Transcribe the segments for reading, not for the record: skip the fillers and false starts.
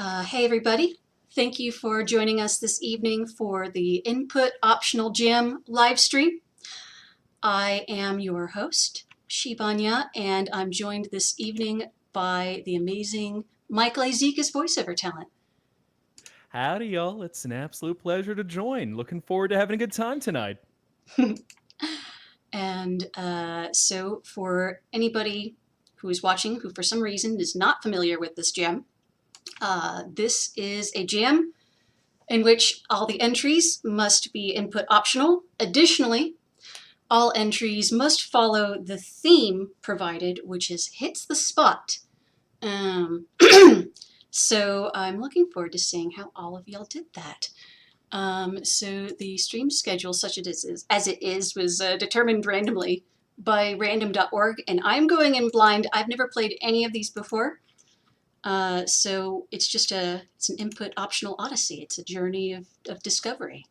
Hey everybody, thank you for joining us this evening for the Input Optional Jam live stream. I am your host, Shibanya, and I'm joined this evening by the amazing Michael Azikas voiceover talent. Howdy, y'all. It's an absolute pleasure to join. Looking forward to having a good time tonight. And so for anybody who is watching who for some reason is not familiar with this jam, this is a jam in which all the entries must be input optional. Additionally, all entries must follow the theme provided, which is hits the spot. So I'm looking forward to seeing how all of y'all did that. So the stream schedule, such as it is, was determined randomly by random.org, and I'm going in blind. I've never played any of these before. So it's an input optional odyssey. It's a journey of discovery.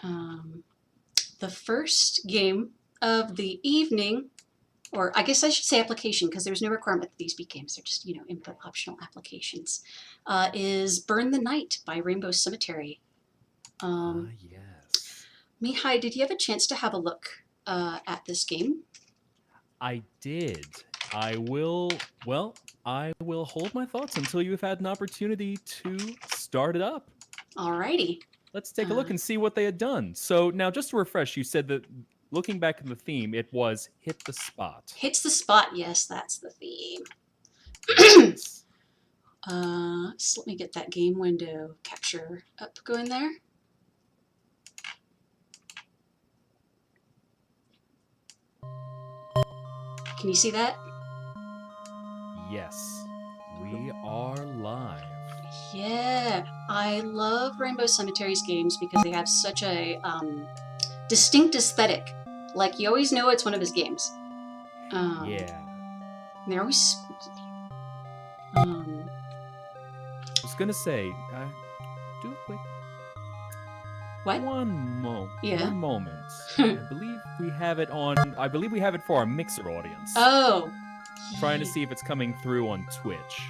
The first game of the evening, or I guess I should say application, because there's no requirement that these be games. They're just, input optional applications, is Burn the Night by Rainbow Cemetery. Yes. Mihai, did you have a chance to have a look at this game? I did. I will hold my thoughts until you have had an opportunity to start it up. Alrighty. Let's take a look and see what they had done. So now, just to refresh, you said that looking back at the theme, it was hit the spot. Hits the spot, yes, that's the theme. Yes. So let me get that game window capture up going there. Can you see that? Yes. We are live. Yeah, I love Rainbow Cemetery's games because they have such a distinct aesthetic. Like, you always know it's one of his games. Yeah. And they're always spooky. I was gonna say, do a quick. What? One moment. Yeah. One moment. I believe we have it on. I believe we have it for our Mixer audience. Oh. Trying to see if it's coming through on Twitch.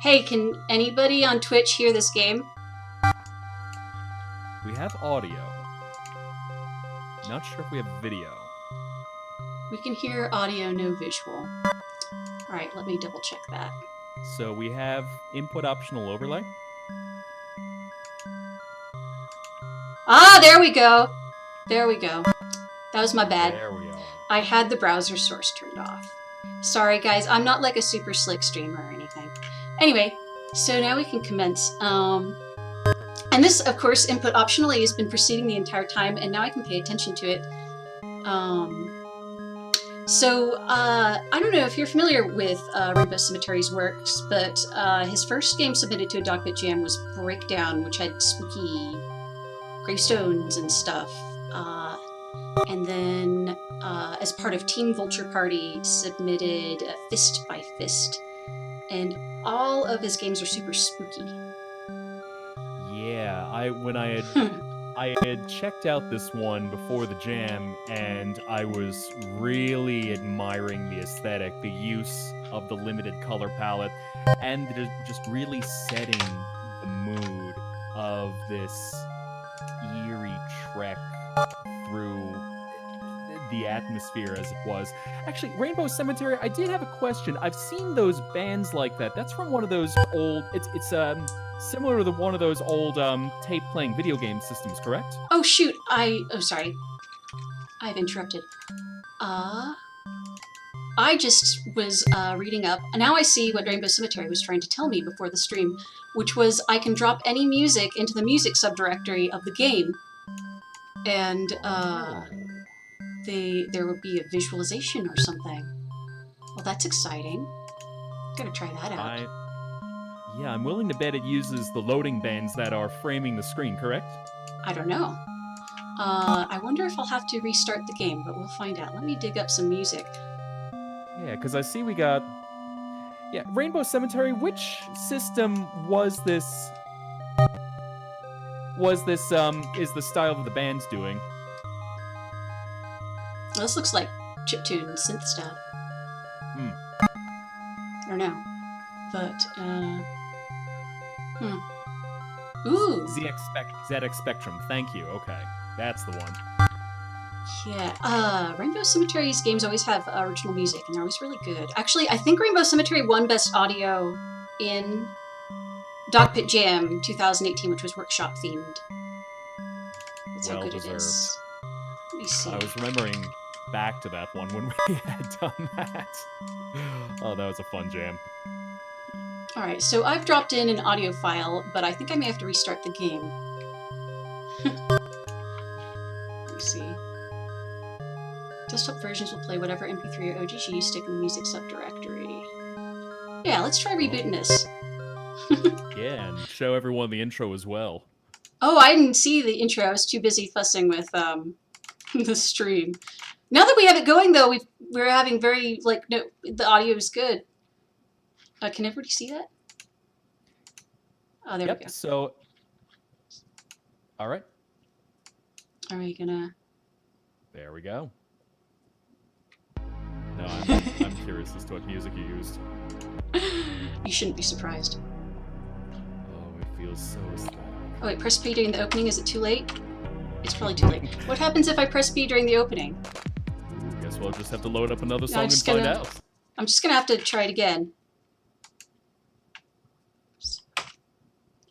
Hey, can anybody on Twitch hear this game? We have audio. Not sure if we have video. We can hear audio, no visual. Alright, let me double check that. So we have input optional overlay. Ah, there we go. There we go. That was my bad. There we are. I had the browser source turned off. Sorry guys, I'm not like a super slick streamer or anything. Anyway, so now we can commence. And this, of course, input optionally has been proceeding the entire time, and now I can pay attention to it. I don't know if you're familiar with Rainbow Cemetery's works, but his first game submitted to a Dogpit jam was Breakdown, which had spooky gravestones and stuff. And then, as part of Team Vulture Party, submitted Fist by Fist. And all of his games are super spooky. Yeah, I had checked out this one before the jam, and I was really admiring the aesthetic, the use of the limited color palette, and just really setting the mood of this eerie trek through the atmosphere as it was. Actually, Rainbow Cemetery, I did have a question. I've seen those bands like that. That's from one of those old. It's similar to one of those old tape playing video game systems, correct? Oh shoot! Sorry. I've interrupted. I just was reading up. Now I see what Rainbow Cemetery was trying to tell me before the stream, which was I can drop any music into the music subdirectory of the game, and there would be a visualization or something. Well, that's exciting. Gotta try that out. Yeah, I'm willing to bet it uses the loading bands that are framing the screen, correct? I don't know. I wonder if I'll have to restart the game, but we'll find out. Let me dig up some music. Yeah, because I see we got... Yeah, Rainbow Cemetery, which system was this... is the style that the band's doing? Well, this looks like chiptune synth stuff. I don't know. But, Ooh! ZX Spectrum, thank you. Okay, that's the one. Yeah, Rainbow Cemetery's games always have original music, and they're always really good. Actually, I think Rainbow Cemetery won Best Audio in Dogpit Jam 2018, which was workshop themed. That's how good it is. Let me see. I was remembering back to that one when we had done that. Oh, that was a fun jam. Alright, so I've dropped in an audio file, but I think I may have to restart the game. Let me see. Desktop versions will play whatever MP3 or OGG you stick in the music subdirectory. Yeah, let's try rebooting this. Yeah, and show everyone the intro as well. Oh, I didn't see the intro. I was too busy fussing with the stream. Now that we have it going, though, we're having very, like, no, the audio is good. Can everybody see that? Oh, there we go. So, all right. Are we gonna... There we go. No, I'm curious as to what music you used. You shouldn't be surprised. Oh, it feels so aesthetic. Oh wait, press P during the opening, is it too late? It's probably too late. What happens if I press P during the opening? Ooh, guess we'll just have to load up another song and find out. I'm just gonna have to try it again.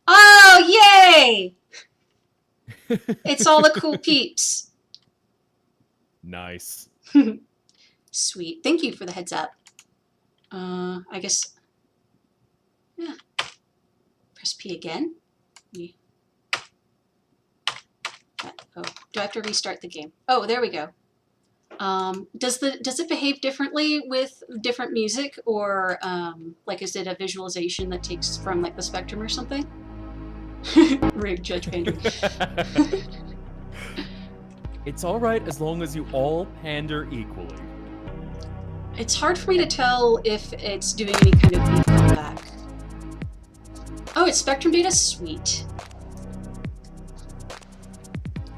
Oh, yay! It's all the cool peeps. Nice. Sweet. Thank you for the heads up. I guess... Yeah. Press P again. Oh, do I have to restart the game? Oh, there we go. Does it behave differently with different music, or like is it a visualization that takes from like the Spectrum or something? Rig Judge Pander. It's all right as long as you all pander equally. It's hard for me to tell if it's doing any kind of beat callback. Oh, it's Spectrum data? Sweet.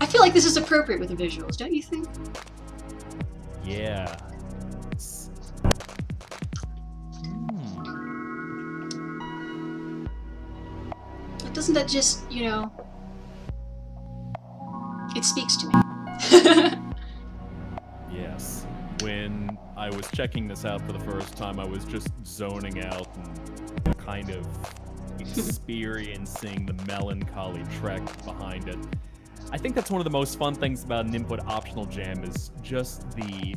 I feel like this is appropriate with the visuals, don't you think? Yeah. Doesn't that just, you know... It speaks to me. Yes. When I was checking this out for the first time, I was just zoning out and kind of experiencing the melancholy trek behind it. I think that's one of the most fun things about an input optional jam is just the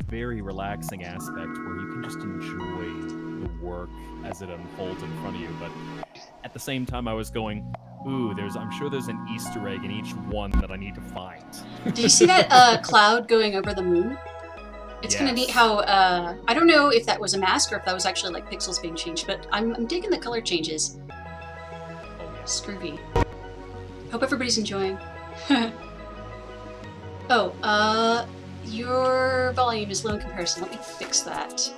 very relaxing aspect where you can just enjoy the work as it unfolds in front of you. But at the same time, I was going, ooh, I'm sure there's an Easter egg in each one that I need to find. Did you see that cloud going over the moon? It's kind of neat how, I don't know if that was a mask or if that was actually like pixels being changed, but I'm digging the color changes. Oh, yeah. Scroovy. Hope everybody's enjoying. Your volume is low in comparison. Let me fix that.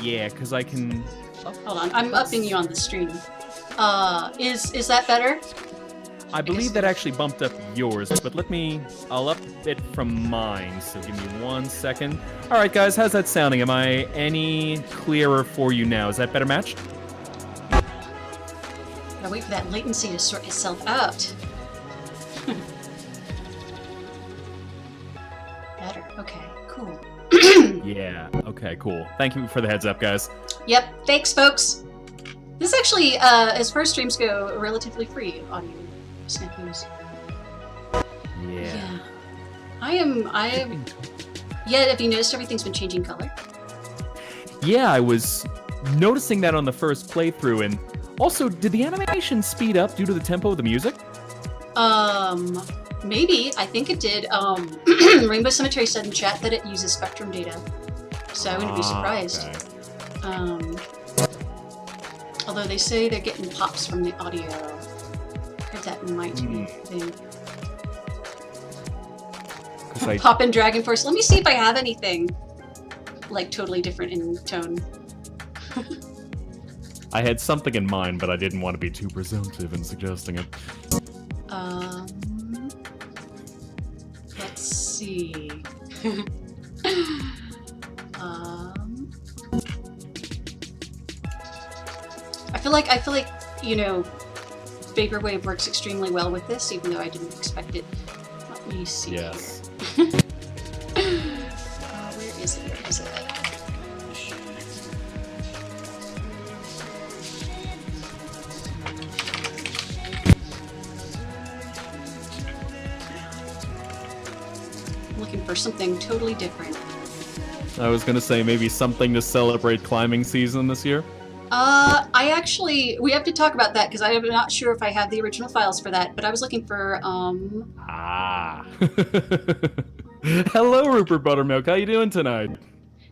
Yeah, because I can... Hold on, I'm upping you on the stream. Is that better? I believe that actually bumped up yours, but I'll up it from mine, so give me 1 second. Alright guys, how's that sounding? Am I any clearer for you now? Is that better matched? Gotta wait for that latency to sort itself out. Better, okay, cool. Yeah, okay, cool. Thank you for the heads up, guys. Yep, thanks folks. This is actually, as far as streams go, relatively free audio snackies. Yeah. I am... Yeah, have you noticed everything's been changing color? Yeah, I was noticing that on the first playthrough, and also, did the animation speed up due to the tempo of the music? Maybe. I think it did. Rainbow Cemetery said in chat that it uses Spectrum data, so I wouldn't be surprised. Okay. Although they say they're getting pops from the audio. Heard that might be a thing. Pop in Dragon Force. Let me see if I have anything like totally different in tone. I had something in mind, but I didn't want to be too presumptive in suggesting it. Let's see. I feel like you know, Vaporwave works extremely well with this, even though I didn't expect it. Let me see. Yes. Here. Where is it? Where is it? I'm looking for something totally different. I was gonna say maybe something to celebrate climbing season this year. We have to talk about that because I am not sure if I have the original files for that, but I was looking for, Hello, Rupert Buttermilk. How you doing tonight?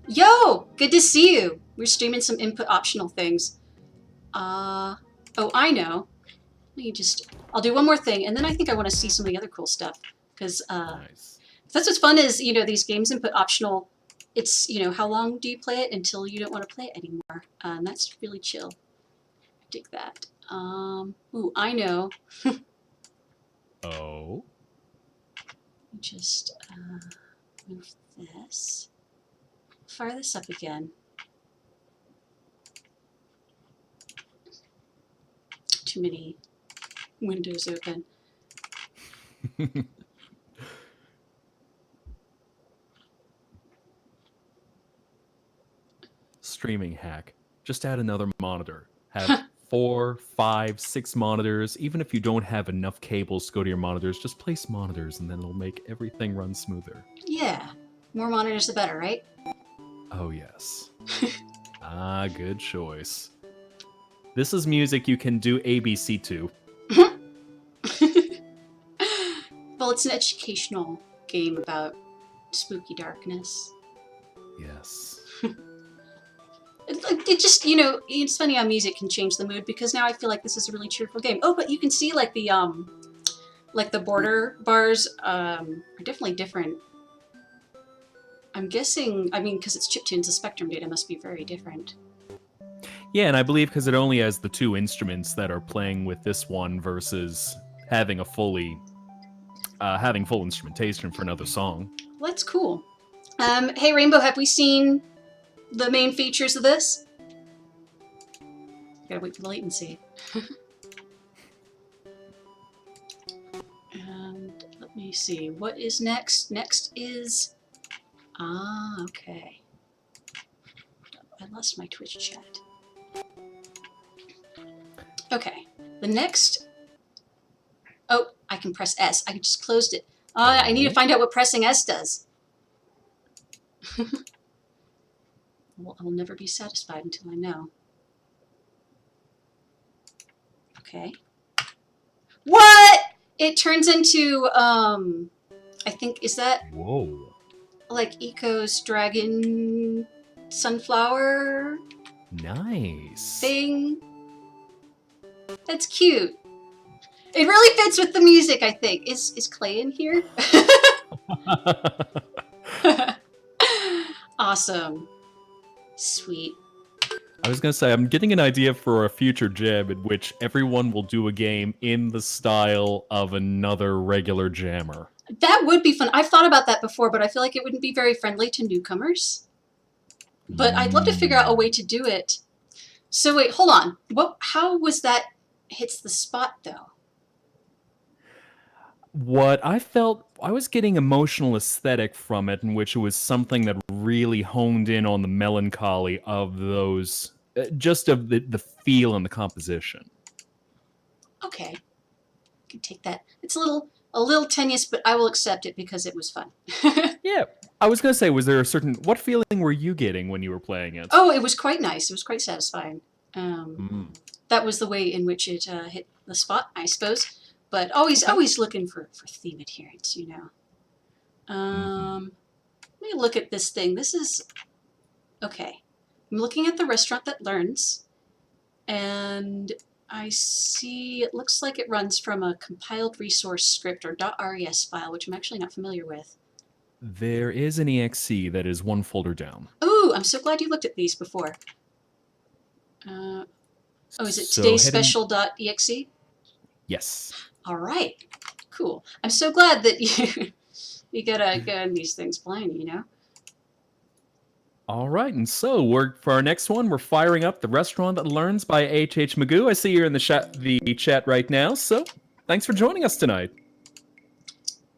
Yo! Good to see you! We're streaming some input optional things. Oh, I know. I'll do one more thing, and then I think I want to see some of the other cool stuff. Because, Nice. that's what's fun is, you know, these games input optional, it's, you know, how long do you play it until you don't want to play it anymore? And that's really chill. I dig that. Ooh, I know. Oh. Just, move this. Fire this up again. Too many windows open. Streaming hack. Just add another monitor. Have 4, 5, 6 monitors. Even if you don't have enough cables to go to your monitors, just place monitors and then it'll make everything run smoother. Yeah. More monitors the better, right? Oh, yes. Good choice. This is music you can do ABC to. Well, it's an educational game about spooky darkness. Yes. It just, you know, it's funny how music can change the mood because now I feel like this is a really cheerful game. Oh, but you can see like the border bars are definitely different. I'm guessing, I mean, because it's chiptunes, the spectrum data must be very different. Yeah, and I believe because it only has the 2 instruments that are playing with this one versus having a fully having full instrumentation for another song. Well, that's cool. Hey Rainbow, have we seen the main features of this? Gotta wait for the latency. And let me see, what is next? Next is... okay. I lost my Twitch chat. Okay, the next... Oh, I can press S. I just closed it. I need to find out what pressing S does. Well, I'll never be satisfied until I know. Okay. What? It turns into, I think, is that... Whoa. Like Eco's dragon sunflower Nice. thing? That's cute. It really fits with the music, I think. Is Clay in here? Awesome. Sweet. I was going to say, I'm getting an idea for a future jam in which everyone will do a game in the style of another regular jammer. That would be fun. I've thought about that before, but I feel like it wouldn't be very friendly to newcomers. But I'd love to figure out a way to do it. So wait, hold on. How was that hits the spot, though? What I felt, I was getting emotional aesthetic from it, in which it was something that really honed in on the melancholy of those, just of the feel and the composition. Okay. I can take that. It's a little tenuous, but I will accept it because it was fun. Yeah. I was going to say, was there a certain, what feeling were you getting when you were playing it? Oh, it was quite nice. It was quite satisfying. That was the way in which it hit the spot, I suppose. But always looking for theme adherence, you know. Let me look at this thing. This is... Okay. I'm looking at the restaurant that learns. And I see it looks like it runs from a compiled resource script or .res file, which I'm actually not familiar with. There is an exe that is one folder down. Ooh, I'm so glad you looked at these before. Is it So todayspecial.exe? Yes. All right, cool. I'm so glad that you gotta go in these things blind, you know. All right, and so for our next one, we're firing up The Restaurant That Learns by H.H. Magoo. I see you're in the chat right now, so thanks for joining us tonight.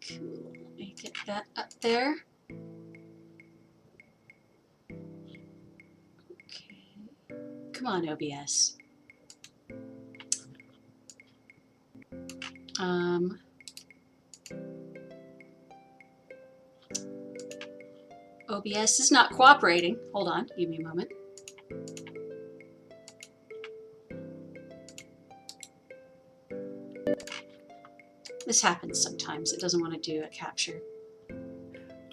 Cool. Let me get that up there. Okay. Come on, OBS. OBS is not cooperating. Hold on, give me a moment. This happens sometimes. It doesn't want to do a capture.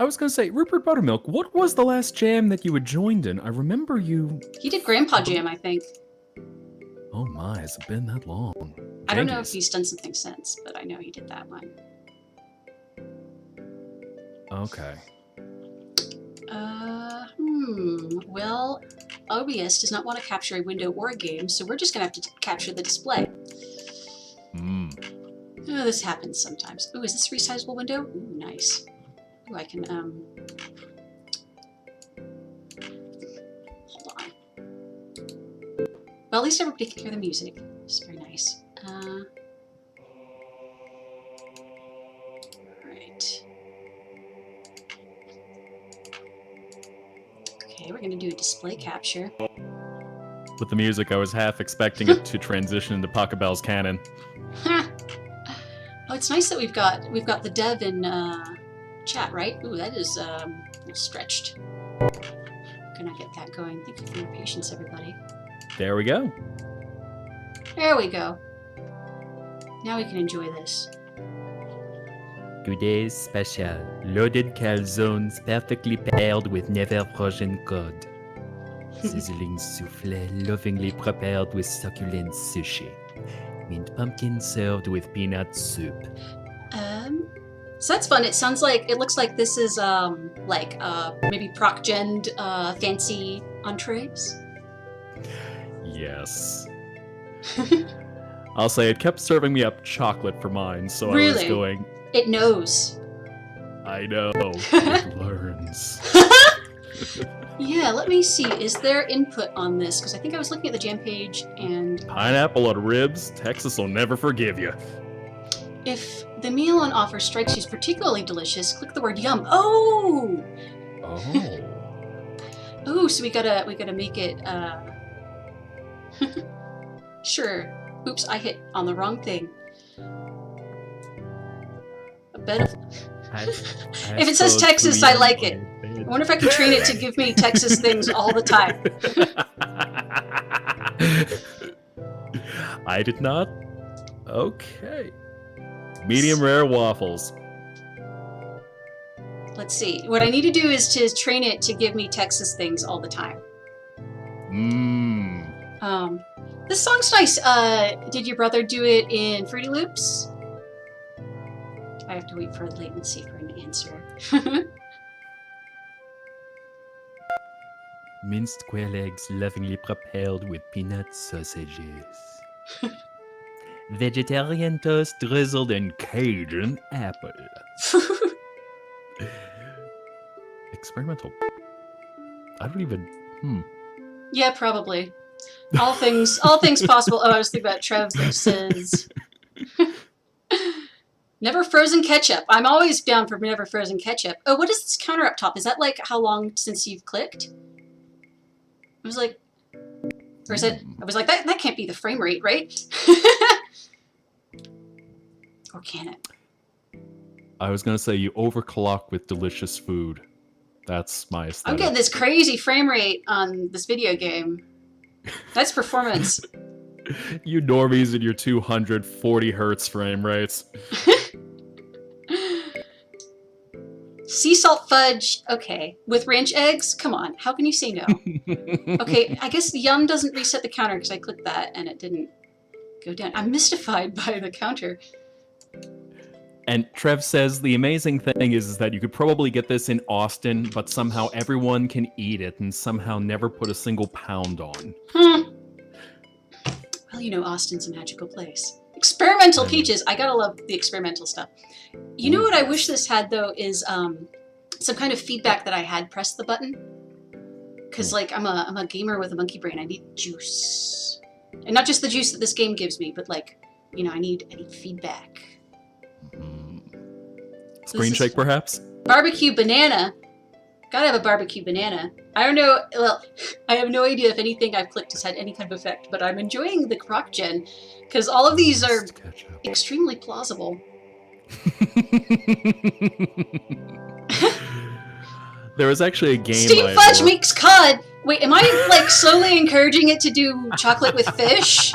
I was going to say, Rupert Buttermilk, what was the last jam that you had joined in? I remember you... He did Grandpa Jam, I think. Oh my, has it been that long? I don't know if he's done something since, but I know he did that one. Okay. Well, OBS does not want to capture a window or a game, so we're just going to have to capture the display. Oh, this happens sometimes. Ooh, is this a resizable window? Ooh, nice. Ooh, I can, hold on. Well, at least everybody can hear the music. It's very nice. Right. Okay, we're gonna do a display capture. With the music, I was half expecting it to transition into Pachelbel's canon. Oh, it's nice that we've got the dev in chat, right? Ooh, that is a little stretched. Gonna get that going. Thank you for your patience, everybody. There we go. There we go. Now we can enjoy this. Today's special, loaded calzones perfectly paired with never frozen cod. Sizzling soufflé lovingly prepared with succulent sushi. Mint pumpkin served with peanut soup. So that's fun. It sounds like, it looks like this is maybe proc-gen fancy entrees. Yes. I'll say it kept serving me up chocolate for mine, so Really? I was going... It knows. I know. It learns. Yeah, let me see. Is there input on this? Because I think I was looking at the jam page and... Pineapple on ribs? Texas will never forgive you. If the meal on offer strikes you as particularly delicious, click the word yum. Oh! Oh. Oh, so we gotta make it, Sure. Oops, I hit on the wrong thing. A bed of... If it says Texas, I like it. I wonder if I can train it to give me Texas things all the time. I did not? Okay. Medium rare waffles. Let's see. What I need to do is to train it to give me Texas things all the time. This song's nice. Did your brother do it in Fruity Loops? I have to wait for latency for an answer. Minced quail eggs lovingly prepared with peanut sausages. Vegetarian toast drizzled in Cajun apple. Experimental. I don't even... Yeah, probably. All things possible. Oh, I was thinking about Trev that says... Never frozen ketchup. I'm always down for never frozen ketchup. Oh, what is this counter up top? Is that like how long since you've clicked? I was like... Or is it... I was like, that can't be the frame rate, right? Or can it? I was going to say you overclock with delicious food. That's my aesthetic. I'm getting this crazy frame rate on this video game. That's performance. You normies and your 240 hertz frame rates. Sea salt fudge. Okay. With ranch eggs? Come on. How can you say no? Okay, I guess Yum doesn't reset the counter because I clicked that and it didn't go down. I'm mystified by the counter. And Trev says the amazing thing is that you could probably get this in Austin, but somehow everyone can eat it and somehow never put a single pound on. Well, you know, Austin's a magical place. Experimental peaches. I gotta love the experimental stuff. You know what I wish this had, though, is some kind of feedback that I had pressed the button. because like I'm a gamer with a monkey brain. I need juice, and not just the juice that this game gives me, but like, you know, I need feedback. Screen shake, perhaps? Barbecue banana. Gotta have a barbecue banana. I don't know. Well, I have no idea if anything I've clicked has had any kind of effect, but I'm enjoying the croc gen because all of these are extremely plausible. There was actually a game. Steam fudge makes cod. Wait, am I like slowly encouraging it to do chocolate with fish?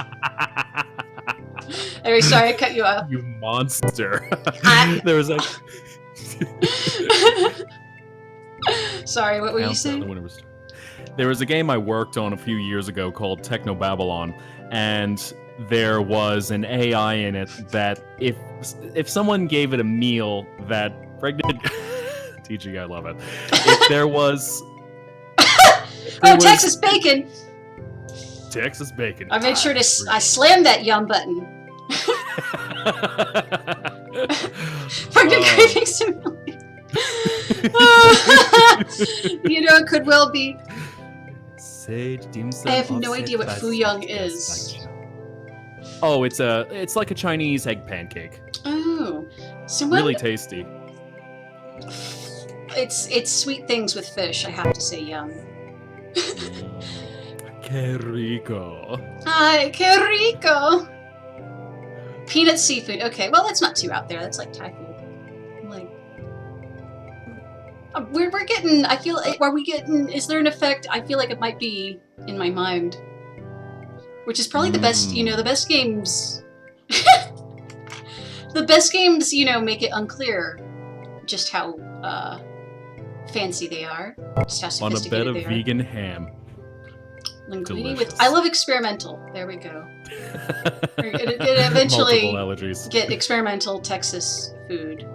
Anyway, sorry, I cut you off. You monster. There was like. Sorry, what were you saying? There was a game I worked on a few years ago called Techno Babylon, and there was an AI in it that if someone gave it a meal that pregnant TG, I love it. If there was Texas bacon. Texas bacon. I made sure to I slammed that yum button. Pregnant craving simulator. You know, it could well be. Sage dim sum. I have no idea what fuyang is. Oh, it's like a Chinese egg pancake. Oh, so really tasty. It's sweet things with fish. I have to say, yum. Que rico. Ay, que rico. Peanut seafood. Okay, well that's not too out there. That's like Thai food. Like, we're getting. I feel. Are we getting? Is there an effect? I feel like it might be in my mind, which is probably the best. You know, the best games. The best games, you know, make it unclear just how fancy they are. Just how sophisticated on a bed of they are. vegan ham. Linguine with. I love experimental. There we go. It eventually get experimental Texas food.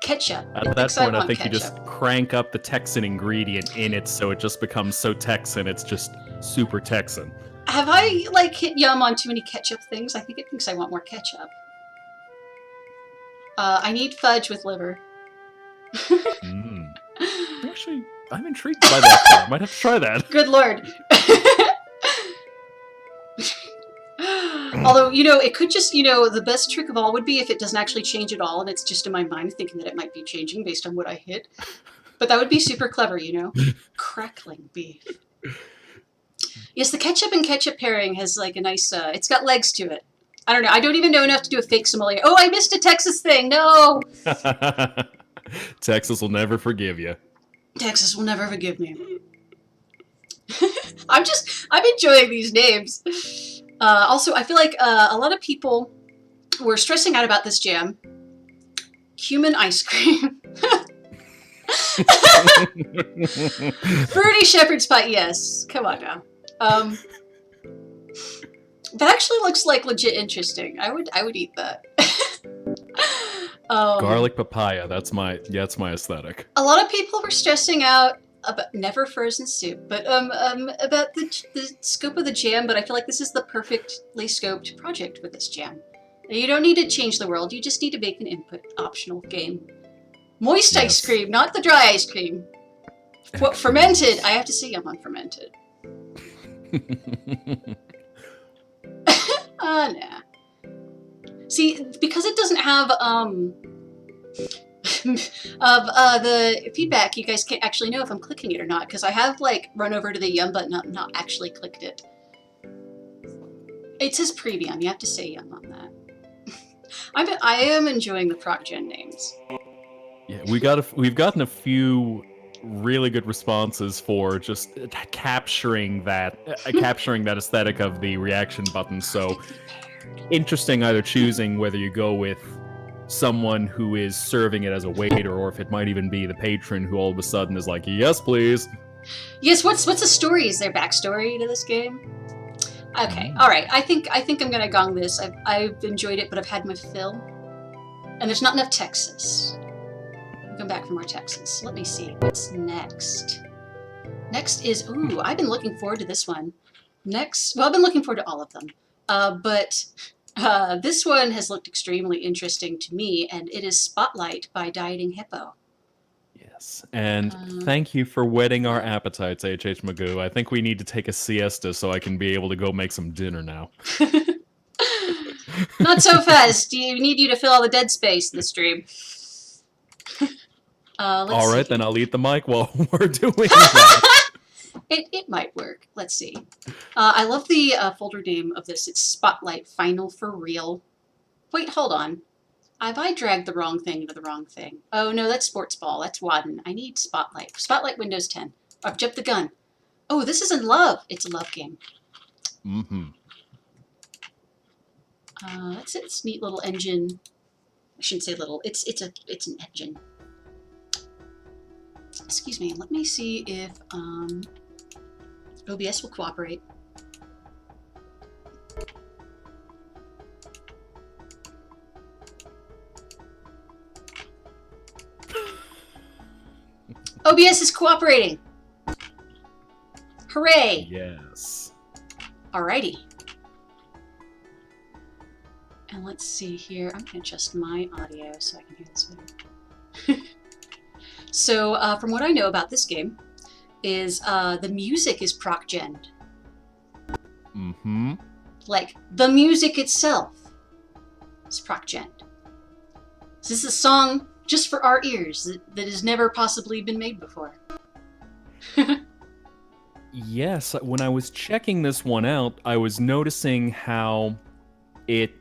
Ketchup. At that point, I think you just crank up the Texan ingredient in it, so it just becomes so Texan. It's just super Texan. Have I like hit yum on too many ketchup things? I think it thinks I want more ketchup. I need fudge with liver. Actually, I'm intrigued by that. I might have to try that. Good lord. Although, you know, it could just, you know, the best trick of all would be if it doesn't actually change at all, and it's just in my mind thinking that it might be changing based on what I hit. But that would be super clever, you know? Crackling beef. Yes, the ketchup and ketchup pairing has like a nice, it's got legs to it. I don't know. I don't even know enough to do a fake sommelier. Oh, I missed a Texas thing. No! Texas will never forgive you. Texas will never forgive me. I'm enjoying these names. Also, I feel like a lot of people were stressing out about this jam. Human ice cream. Fruity shepherd's pie, yes. Come on now. That actually looks like legit interesting. I would eat that. Garlic papaya. That's my aesthetic. A lot of people were stressing out about never frozen soup, but about the scope of the jam. But I feel like this is the perfectly scoped project with this jam. You don't need to change the world. You just need to make an input optional game. Moist ice cream, not the dry ice cream. What fermented? I have to say, I'm unfermented. Nah. See, because it doesn't have the feedback, you guys can't actually know if I'm clicking it or not, because I have like run over to the yum button, not actually clicked it. It says preview. You have to say yum on that. I am enjoying the proc gen names. Yeah, we've gotten a few really good responses for just capturing that aesthetic of the reaction button. So interesting, either choosing whether you go with someone who is serving it as a waiter, or if it might even be the patron who all of a sudden is like, yes, please. Yes, what's the story? Is there backstory to this game? Okay, all right. I think I'm gonna gong this. I've enjoyed it, but I've had my fill, and there's not enough Texas. Come back for more Texas. Let me see what's next. Next is I've been looking forward to this one. Next, well, I've been looking forward to all of them, but this one has looked extremely interesting to me, and it is Spotlight by Dieting Hippo. Yes. Yes, and Um, thank you for whetting our appetites, H.H. Magoo. I think we need to take a siesta so I can be able to go make some dinner now. Not so fast. We need you to fill all the dead space in the stream. Let's All right, see. then I'll eat the mic while we're doing that. It might work. Let's see. I love the folder name of this. It's Spotlight Final for Real. Wait, hold on. Have I dragged the wrong thing into the wrong thing? Oh no, that's Sports Ball. That's Wadden. I need Spotlight. Spotlight Windows 10. I've jumped the gun. Oh, this isn't love. It's a love game. Mm-hmm. That's its neat little engine. I shouldn't say little. It's an engine. Excuse me. Let me see if OBS will cooperate. OBS is cooperating. Hooray! Yes. Alrighty. And let's see here. I'm going to adjust my audio so I can hear this better. So, from what I know about this game, is the music is proc-gen. Mm-hmm. Like, the music itself is proc-gen. So this is a song just for our ears that has never possibly been made before. Yes, when I was checking this one out, I was noticing how it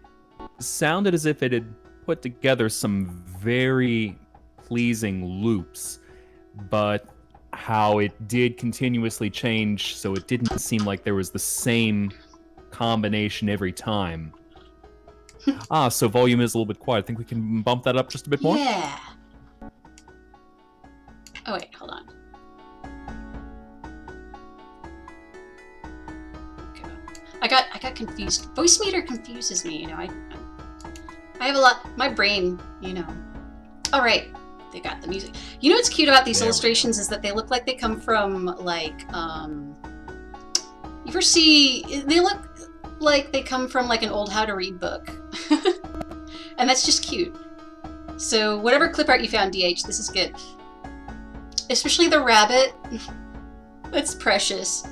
sounded as if it had put together some very pleasing loops, but how it did continuously change, so it didn't seem like there was the same combination every time. So volume is a little bit quiet. I think we can bump that up just a bit more? Yeah. Oh wait, hold on. Okay. I got confused. Voice meter confuses me, you know. I have a lot. My brain, you know. All right, they got the music. You know what's cute about these illustrations is that they look like they come from like you ever see? They look like they come from like an old how to read book, and that's just cute. So whatever clip art you found, DH, this is good. Especially the rabbit. That's precious.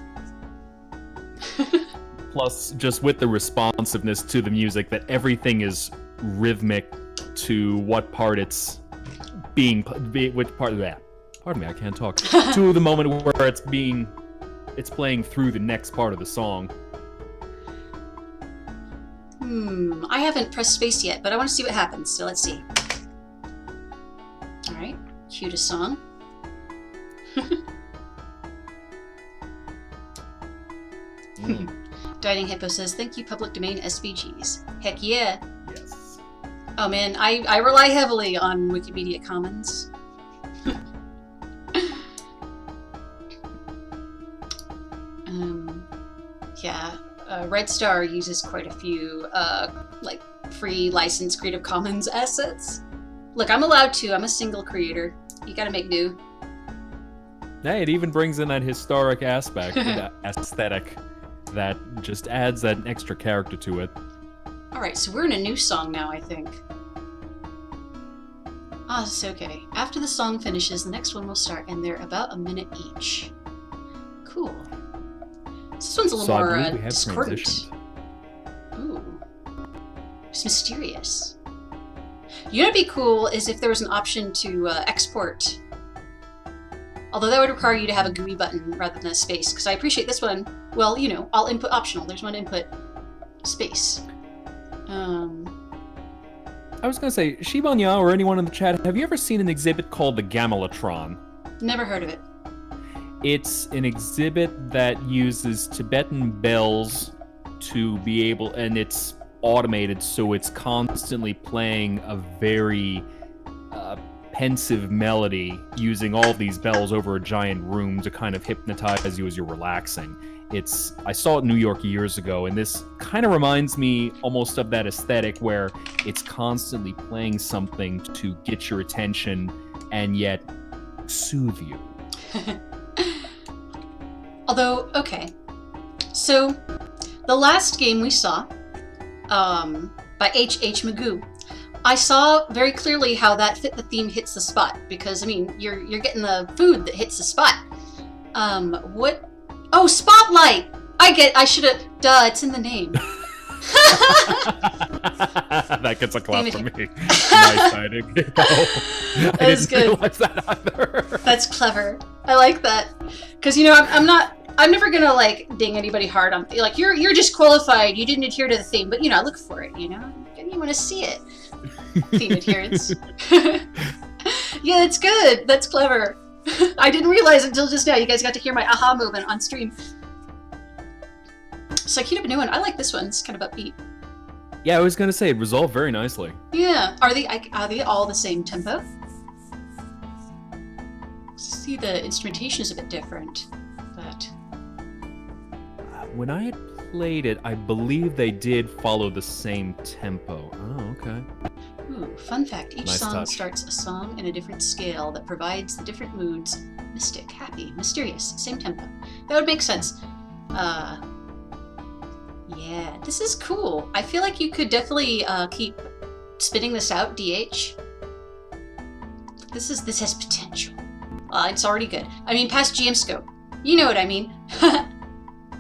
Plus, just with the responsiveness to the music, that everything is rhythmic to what part it's being, which part of that. Pardon me, I can't talk. To the moment where it's playing through the next part of the song. I haven't pressed space yet, but I want to see what happens, so let's see. Alright, cue to song. Dining Hippo says, thank you, public domain SVGs. Heck yeah. Yes. Oh man, I rely heavily on Wikimedia Commons. Yeah, Red Star uses quite a few like free licensed Creative Commons assets. Look, I'm allowed to. I'm a single creator. You gotta make do. Hey, it even brings in that historic aspect, that aesthetic, that just adds that extra character to it. Alright, so we're in a new song now, I think. Ah, it's okay. After the song finishes, the next one will start, and they're about a minute each. Cool. This one's a little more discordant. Ooh. It's mysterious. You know what'd be cool is if there was an option to export. Although that would require you to have a GUI button rather than a space, because I appreciate this one. Well, you know, all input optional. There's one input space. I was gonna say, Shibanya or anyone in the chat, have you ever seen an exhibit called the Gamelatron? Never heard of it. It's an exhibit that uses Tibetan bells to be able, and it's automated, so it's constantly playing a very pensive melody using all of these bells over a giant room to kind of hypnotize you as you're relaxing. I saw it in New York years ago, and this kind of reminds me almost of that aesthetic where it's constantly playing something to get your attention and yet soothe you. Although, okay. So, the last game we saw, by H.H. Magoo, I saw very clearly how that fit the theme hits the spot, because I mean you're getting the food that hits the spot. What? Oh, Spotlight! I should have. Duh, it's in the name. That gets a clap from me. Nice hiding. I That's didn't good. realize that either. That's clever. I like that. Because, you know, I'm never gonna, like, ding anybody hard on, like, you're disqualified, you didn't adhere to the theme, but, you know, I look for it, you know? You want to see it. Theme adherence. Yeah, that's good. That's clever. I didn't realize until just now. You guys got to hear my aha moment on stream. So I queued up a new one. I like this one. It's kind of upbeat. Yeah, I was gonna say, it resolved very nicely. Yeah. Are they all the same tempo? See, the instrumentation is a bit different, but When I had played it, I believe they did follow the same tempo. Oh, okay. ooh, fun fact. Each Nice song touch. starts a song in a different scale that provides the different moods. Mystic, happy, mysterious, same tempo. That would make sense. Yeah, this is cool. I feel like you could definitely keep spinning this out, DH. This has potential. It's already good. I mean, past GM scope. You know what I mean.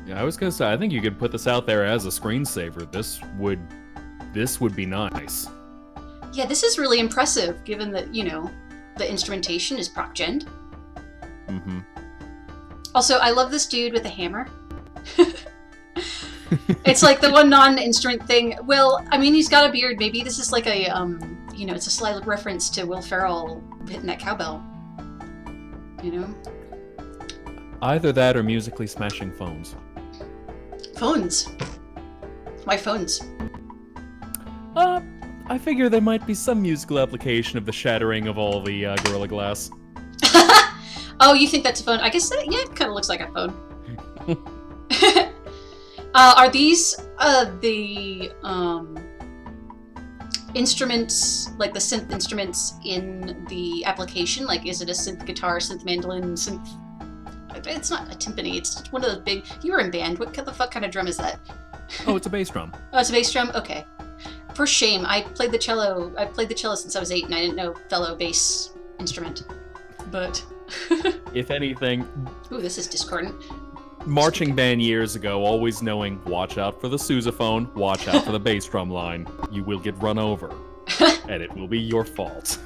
Yeah, I was gonna say, I think you could put this out there as a screensaver. This would be nice. Yeah, this is really impressive, given that, you know, the instrumentation is proc gen. Mm-hmm. Also, I love this dude with the hammer. It's like the one non-instrument thing. Well, I mean, he's got a beard. Maybe this is like a, you know, it's a sly reference to Will Ferrell hitting that cowbell. You know? Either that or musically smashing phones. Phones. Why phones? I figure there might be some musical application of the shattering of all the Gorilla Glass. Oh, you think that's a phone? I guess that, yeah, it kind of looks like a phone. Are these the instruments, like the synth instruments in the application? Like, is it a synth guitar, synth mandolin, synth... It's not a timpani, it's one of those big... You were in band, what the fuck kind of drum is that? Oh, it's a bass drum. Oh, it's a bass drum? Okay. For shame, I played the cello since I was 8 and I didn't know fellow bass instrument. But... If anything... Ooh, this is discordant. Marching band years ago, always knowing, watch out for the sousaphone, watch out for the bass drum line. You will get run over, and it will be your fault.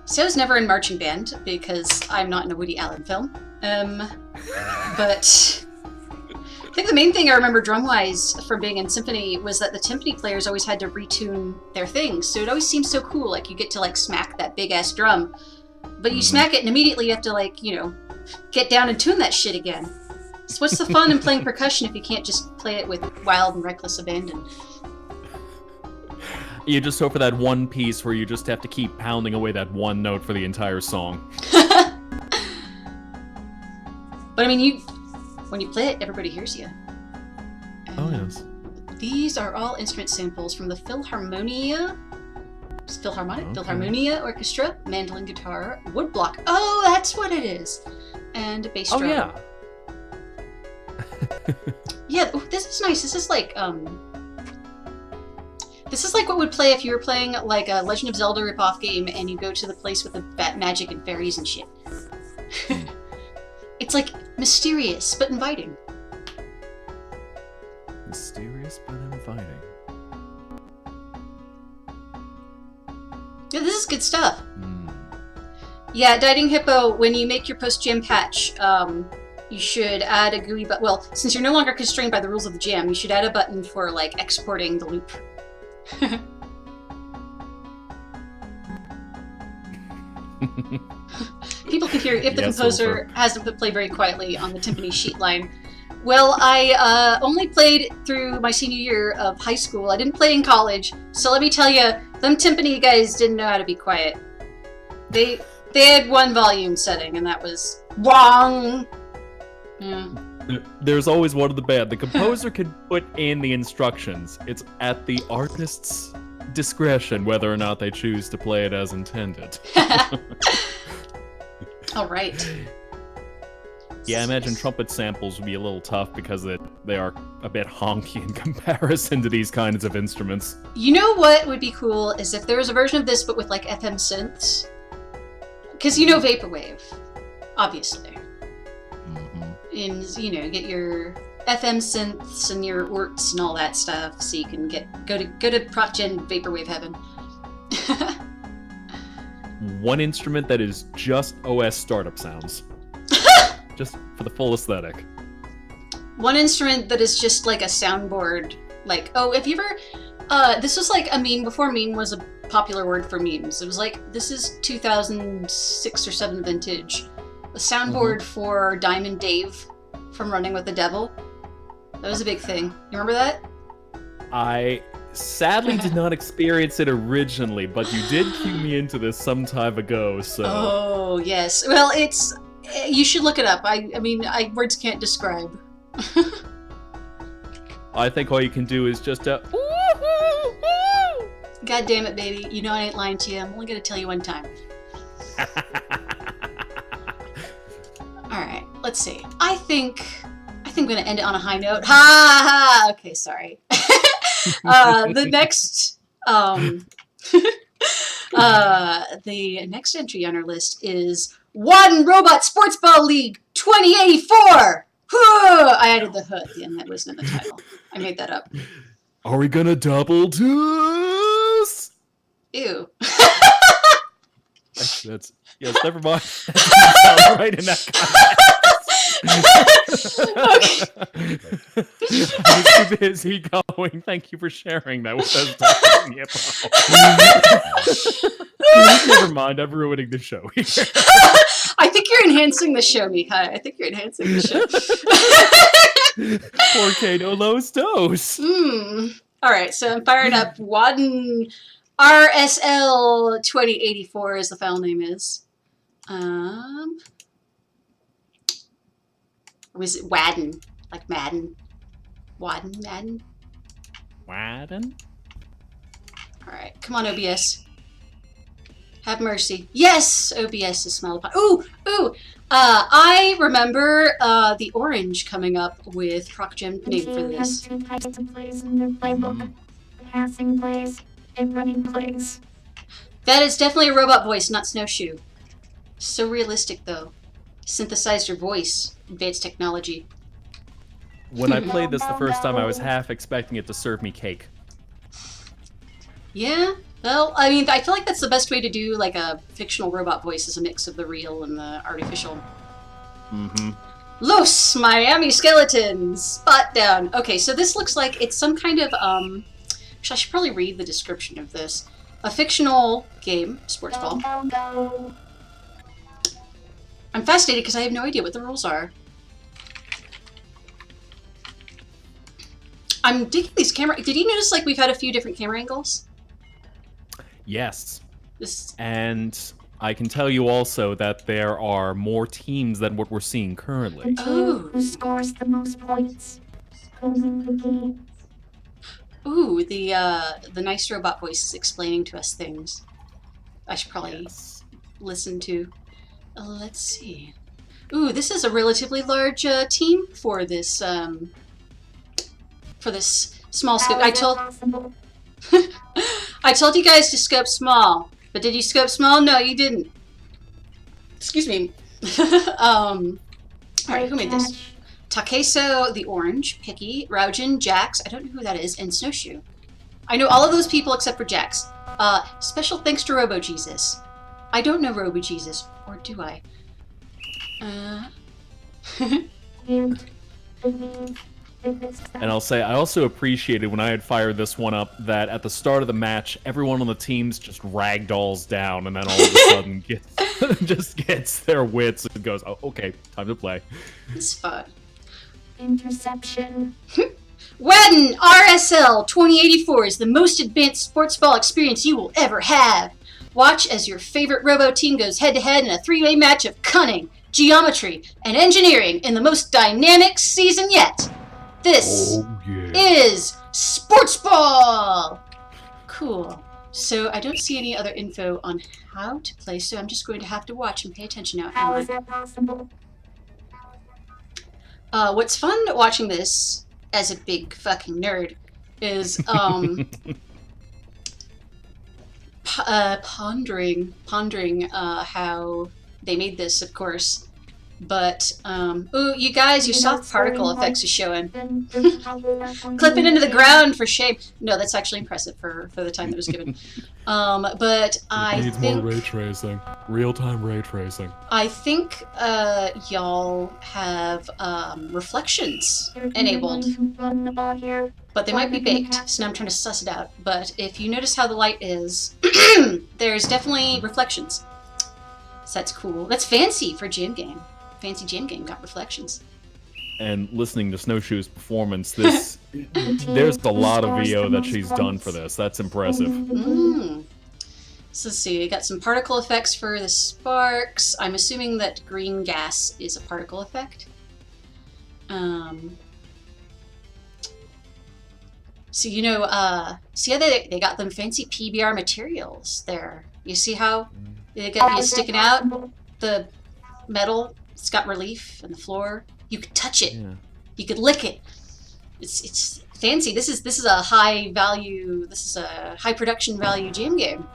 So I was never in marching band, because I'm not in a Woody Allen film. But I think the main thing I remember drum-wise from being in symphony was that the timpani players always had to retune their things, so it always seemed so cool, like you get to like smack that big-ass drum, but you smack it and immediately you have to like, you know, get down and tune that shit again. So what's the fun in playing percussion if you can't just play it with wild and reckless abandon? You just hope for that one piece where you just have to keep pounding away that one note for the entire song. But I mean, when you play it, everybody hears you. Oh, yes. These are all instrument samples from the Philharmonia Orchestra, mandolin, guitar, woodblock. Oh, that's what it is. And a bass drum. Oh, yeah. Yeah, this is nice. This is like what would play if you were playing like a Legend of Zelda ripoff game and you go to the place with the magic and fairies and shit. It's like mysterious but inviting. Mysterious but inviting. Yeah, this is good stuff. Yeah, Dieting Hippo, when you make your post-jam patch, you should add a GUI button. Well, since you're no longer constrained by the rules of the jam, you should add a button for, like, exporting the loop. People can hear if the composer hasn't played very quietly on the timpani sheet line. Well, I only played through my senior year of high school. I didn't play in college, so let me tell you, them timpani guys didn't know how to be quiet. They had one volume setting, and that was wrong. Yeah. There's always one of the band. The composer can put in the instructions. It's at the artist's discretion whether or not they choose to play it as intended. All right. Yeah, I imagine trumpet samples would be a little tough because they are a bit honky in comparison to these kinds of instruments. You know what would be cool is if there was a version of this but with like FM synths. Because you know vaporwave, obviously. And you know, get your FM synths and your orts and all that stuff so you can go to Proc Gen vaporwave heaven. One instrument that is just OS startup sounds. Just for the full aesthetic. One instrument that is just like a soundboard. Like, oh, have you ever... this was like a meme before meme was a popular word for memes. It was like, this is 2006 or 7 vintage. A soundboard for Diamond Dave from Running with the Devil. That was a big thing. You remember that? I sadly did not experience it originally, but you did cue me into this some time ago, so... Oh, yes. Well, it's... You should look it up. I mean, words can't describe. I think all you can do is just God damn it, baby. You know I ain't lying to you. I'm only gonna tell you one time. Alright, let's see. I think I'm gonna end it on a high note. Ha ha! Okay, sorry. The next the next entry on our list is Wadden Robot Sports Ball League 2084! I added the hood at the end. That wasn't in the title. I made that up. Are we gonna double deuce? Ew. That's yes, never mind. That doesn't sound right in that context. Okay. I was too busy going. Thank you for sharing that with us. Never mind, I'm ruining the show here. I think you're enhancing the show, Mikai. I think you're enhancing the show. 4K no los dos. Alright, so I'm firing up Wadden RSL 2084 as the file name is. Was it Wadden? Like Madden? Wadden? Madden? Wadden? Alright, come on, OBS. Have mercy. Yes! OBS is smell upon. Ooh! Ooh! I remember the Orange coming up with Proc Gen name for this. Two types of plays in their playbook. Passing plays and running plays. That is definitely a robot voice, not Snowshoe. So realistic, though. Synthesized your voice. Advanced technology. When I played this the first time, I was half expecting it to serve me cake. Yeah? Well, I mean, I feel like that's the best way to do, like, a fictional robot voice is a mix of the real and the artificial. Los Miami Skeletons! Spot down. Okay, so this looks like it's some kind of, actually, I should probably read the description of this. A fictional game, sports ball. I'm fascinated because I have no idea what the rules are. I'm digging these camera... Did you notice, like, we've had a few different camera angles? Yes. This... And I can tell you also that there are more teams than what we're seeing currently. Oh. Who scores the most points wins the game. Ooh, the nice robot voice is explaining to us things. I should probably listen to. Let's see. Ooh, this is a relatively large team for this small scope. I told you guys to scope small, but did you scope small? No, you didn't. Excuse me. All right, who made this? Takeso the Orange, Picky, Raujin, Jax, I don't know who that is, and Snowshoe. I know all of those people except for Jax. Special thanks to Robo-Jesus. I don't know Robo-Jesus, or do I? And I'll say, I also appreciated when I had fired this one up that at the start of the match, everyone on the teams just ragdolls down, and then all of a sudden just gets their wits and goes, oh, okay, time to play. It's fun. Interception. Wadden RSL 2084 is the most advanced sports ball experience you will ever have. Watch as your favorite Robo team goes head-to-head in a three-way match of cunning, geometry, and engineering in the most dynamic season yet. This is Sports Ball! Cool. So I don't see any other info on how to play, so I'm just going to have to watch and pay attention now. How is that possible? What's fun watching this as a big fucking nerd is pondering how they made this, of course. But, ooh, you guys, your soft particle effects are showing. Clip it into the ground, for shame. No, that's actually impressive for the time that was given. But I needs think... more ray tracing. Real-time ray tracing. I think, y'all have, reflections enabled. But they might be baked, so now I'm trying to suss it out. But if you notice how the light is, there's definitely reflections. So that's cool. That's fancy for Jam Game. Fancy Jam Game got reflections. And listening to Snowshoe's performance, there's a lot of VO that she's done for this. That's impressive. So let's see, we got some particle effects for the sparks. I'm assuming that green gas is a particle effect. So you know, see how they got them fancy PBR materials there. You see how they got you sticking out? The metal, it's got relief on the floor. You could touch it. Yeah. You could lick it. It's fancy. This is a high value. This is a high production value Jam Game.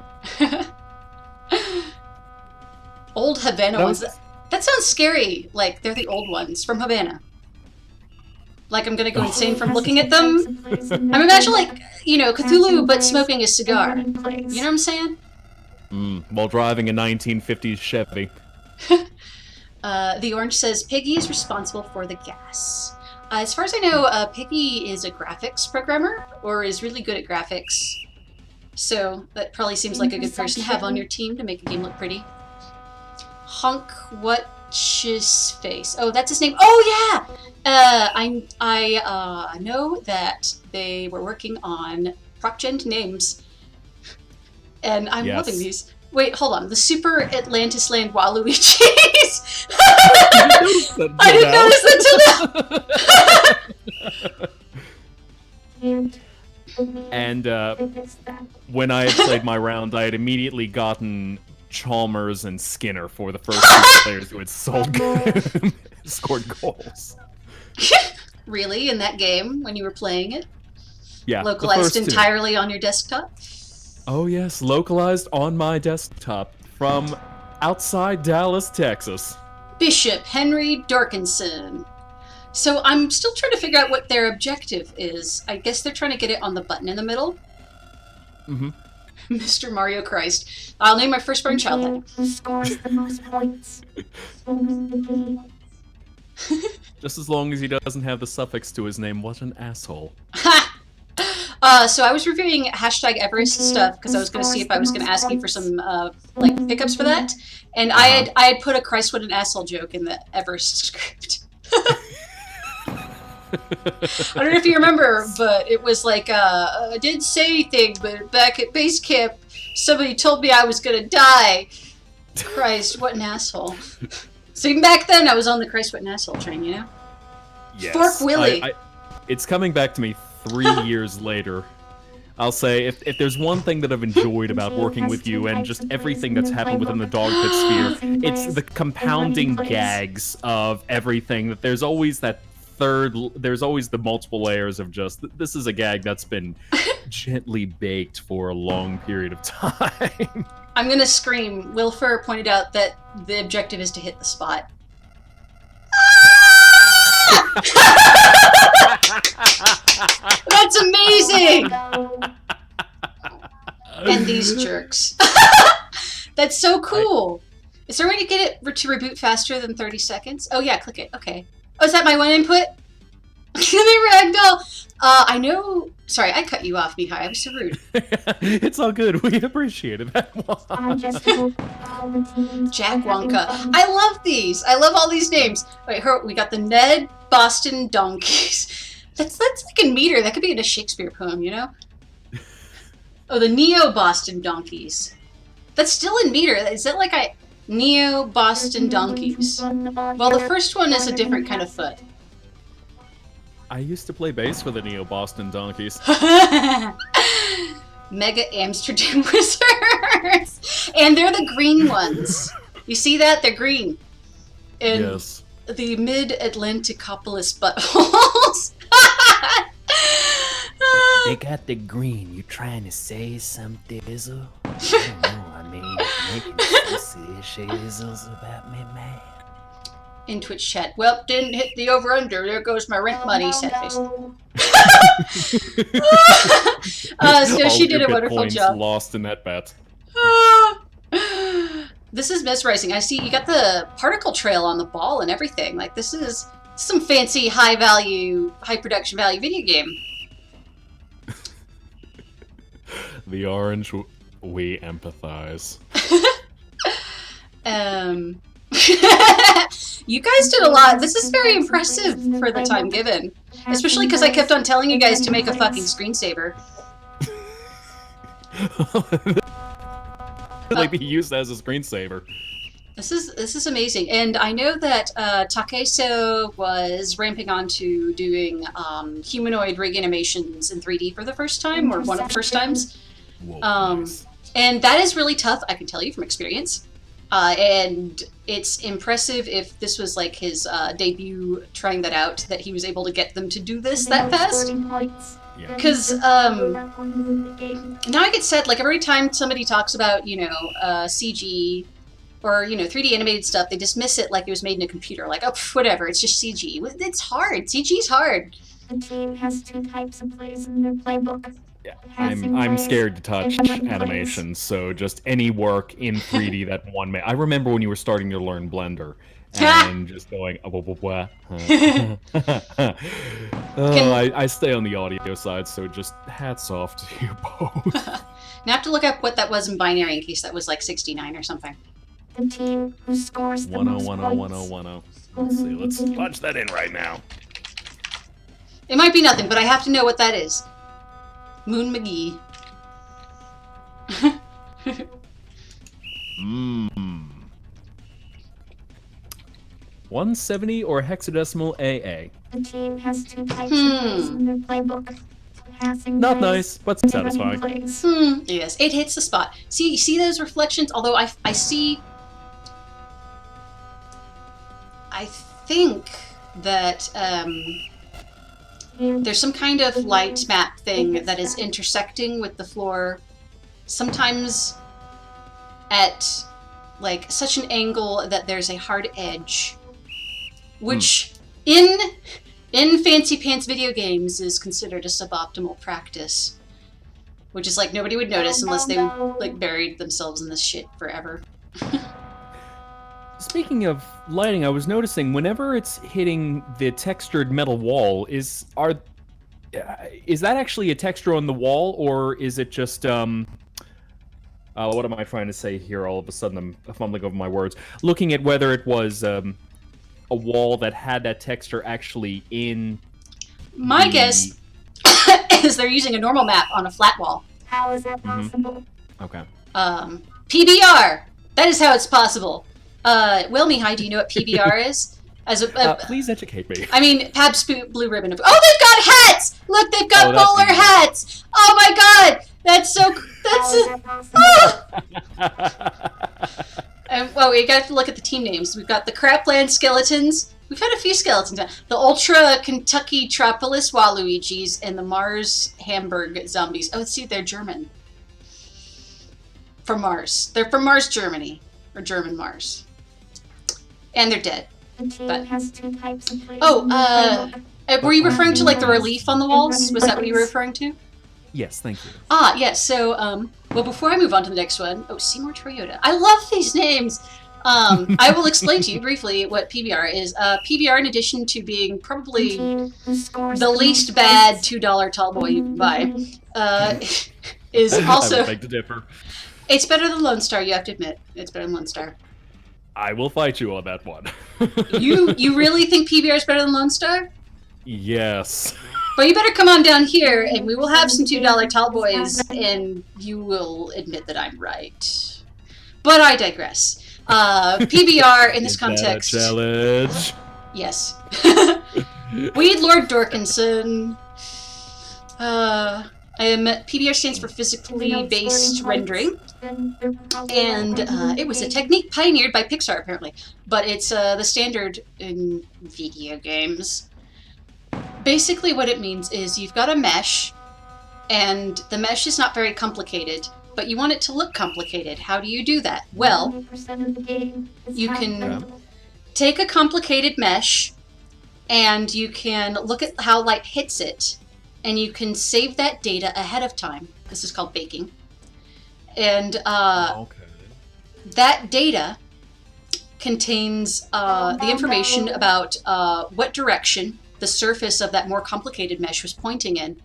Old Havana ones. That sounds scary. Like they're the old ones from Havana. Like I'm gonna go insane from looking at them. I'm imagining like, you know, Cthulhu but smoking a cigar. You know what I'm saying? While driving a 1950s Chevy. The orange says Piggy is responsible for the gas. As far as I know, Piggy is a graphics programmer, or is really good at graphics. So that probably seems like a good person to have on your team to make a game look pretty. Hunk, what's his face? Oh, that's his name. Oh yeah! I know that they were working on ProcGen names. And I'm loving these. Wait, hold on. The Super Atlantis Land Waluigi's! I didn't notice that till now! And when I had played my round, I had immediately gotten Chalmers and Skinner for the first two players who had scored goals. Really? In that game, when you were playing it? Yeah. Localized entirely on your desktop? Oh yes, localized on my desktop from outside Dallas, Texas. Bishop Henry Dorkinson. So I'm still trying to figure out what their objective is. I guess they're trying to get it on the button in the middle. Mm-hmm. Mr. Mario Christ. I'll name my firstborn child that. Scores the most points. Just as long as he doesn't have the suffix to his name, what an asshole. Ha! So I was reviewing hashtag Everest stuff because I was going to see if I was going to ask you for some like pickups for that, and I had put a Christ what an asshole joke in the Everest script. I don't know if you remember, but it was like I didn't say anything, but back at base camp, somebody told me I was going to die. Christ, what an asshole! So even back then, I was on the Christ what an asshole train, you know. Yes. Fork Willie. It's coming back to me 3 years later. I'll say, if there's one thing that I've enjoyed about working with you and just everything that's happened within the Dogpit sphere, it's the compounding gags of everything. That there's always there's always the multiple layers of just, this is a gag that's been gently baked for a long period of time. I'm gonna scream. Wilfer pointed out that the objective is to hit the spot. That's amazing! And these jerks. That's so cool. Is there a way to get it to reboot faster than 30 seconds? Oh yeah, click it. Okay. Oh, is that my one input? The ragdoll! I know... Sorry, I cut you off, Mihai. I was so rude. It's all good. We appreciated that one. Jack Wonka. I love these. I love all these names. Wait, we got the Ned Boston Donkeys. That's like in meter. That could be in a Shakespeare poem, you know? Oh, the Neo Boston Donkeys. That's still in meter. Is that like Neo Boston Donkeys? Well, the first one is a different kind of foot. I used to play bass for the Neo Boston Donkeys. Mega Amsterdam Wizards! And they're the green ones. You see that? They're green. And yes. the mid-Atlanticopolis buttholes. They got the green. You trying to say something, Dizzle? I don't know. I mean, making decisions about me, man. In Twitch chat. Well, didn't hit the over-under. There goes my rent money, sad face. So she did a wonderful job. Lost in that bet. This is mesmerizing. I see you got the particle trail on the ball and everything. Like, this is some fancy, high-value, high-production value video game. The orange, we empathize. You guys did a lot. This is very impressive for the time given. Especially because I kept on telling you guys to make a fucking screensaver. Like be used as a screensaver. This is amazing. And I know that Takeso was ramping on to doing humanoid rig animations in 3D for the first time, or one of the first times. Whoa, nice. And that is really tough, I can tell you from experience. And it's impressive if this was like his debut trying that out, that he was able to get them to do this that fast. Because now I get sad, like every time somebody talks about, you know, CG or, you know, 3D animated stuff, they dismiss it like it was made in a computer. Like, oh, pff, whatever, it's just CG. It's hard. CG's hard. The team has 2 types of plays in their playbook. Yeah, I'm scared to touch animations, so just any work in 3D that one may. I remember when you were starting to learn Blender, and just going, oh, blah, blah, blah. I stay on the audio side, so just hats off to you both. Now I have to look up what that was in binary in case that was like 69 or something. The team who scores the 10, most 10, points. 10, 10. Let's see, let's punch that in right now. It might be nothing, but I have to know what that is. Moon McGee. 170 or hexadecimal AA? The team has 2 types of plays in their playbook. Passing Not plays nice, but and running satisfying. plays. Yes, it hits the spot. See, you see those reflections? Although I see... I think that there's some kind of light map thing that is intersecting with the floor, sometimes at like such an angle that there's a hard edge, which in fancy pants video games is considered a suboptimal practice, which is like nobody would notice unless they like buried themselves in this shit forever. Speaking of lighting, I was noticing whenever it's hitting the textured metal wall, is that actually a texture on the wall, or is it just what am I trying to say here? All of a sudden, I'm fumbling over my words. Looking at whether it was a wall that had that texture actually in. My guess is they're using a normal map on a flat wall. How is that possible? Okay. PBR. That is how it's possible. Will Mihai, do you know what PBR is? Please educate me. I mean, Pabst Blue Ribbon. Oh, they've got hats! Look, they've got bowler hats! Oh my god! That's so... Well, we got to look at the team names. We've got the Crapland Skeletons. We've had a few skeletons. The Ultra Kentucky Tropolis Waluigis and the Mars Hamburg Zombies. Oh, see, they're German. From Mars. They're from Mars, Germany. Or German Mars. And they're dead. The team has 2 types of plays. Were you referring to like the relief on the walls? Was that what you were referring to? Yes, thank you. Yes. So, well, before I move on to the next one, Seymour Toyota. I love these names. I will explain to you briefly what PBR is. PBR, in addition to being probably the least bad $2 tall boy you can buy, is also. I would beg to differ. It's better than Lone Star. You have to admit, it's better than Lone Star. I will fight you on that one. You really think PBR is better than Lone Star? Yes. Well, you better come on down here, and we will have some $2 tall boys, and you will admit that I'm right. But I digress. PBR in this context. That a challenge? Yes. Weed Lord Dorkinson. PBR stands for physically based rendering. And it was a technique pioneered by Pixar, apparently. But it's the standard in video games. Basically what it means is you've got a mesh, and the mesh is not very complicated, but you want it to look complicated. How do you do that? Well, you can take a complicated mesh, and you can look at how light hits it, and you can save that data ahead of time. This is called baking. And that data contains the information about what direction the surface of that more complicated mesh was pointing in.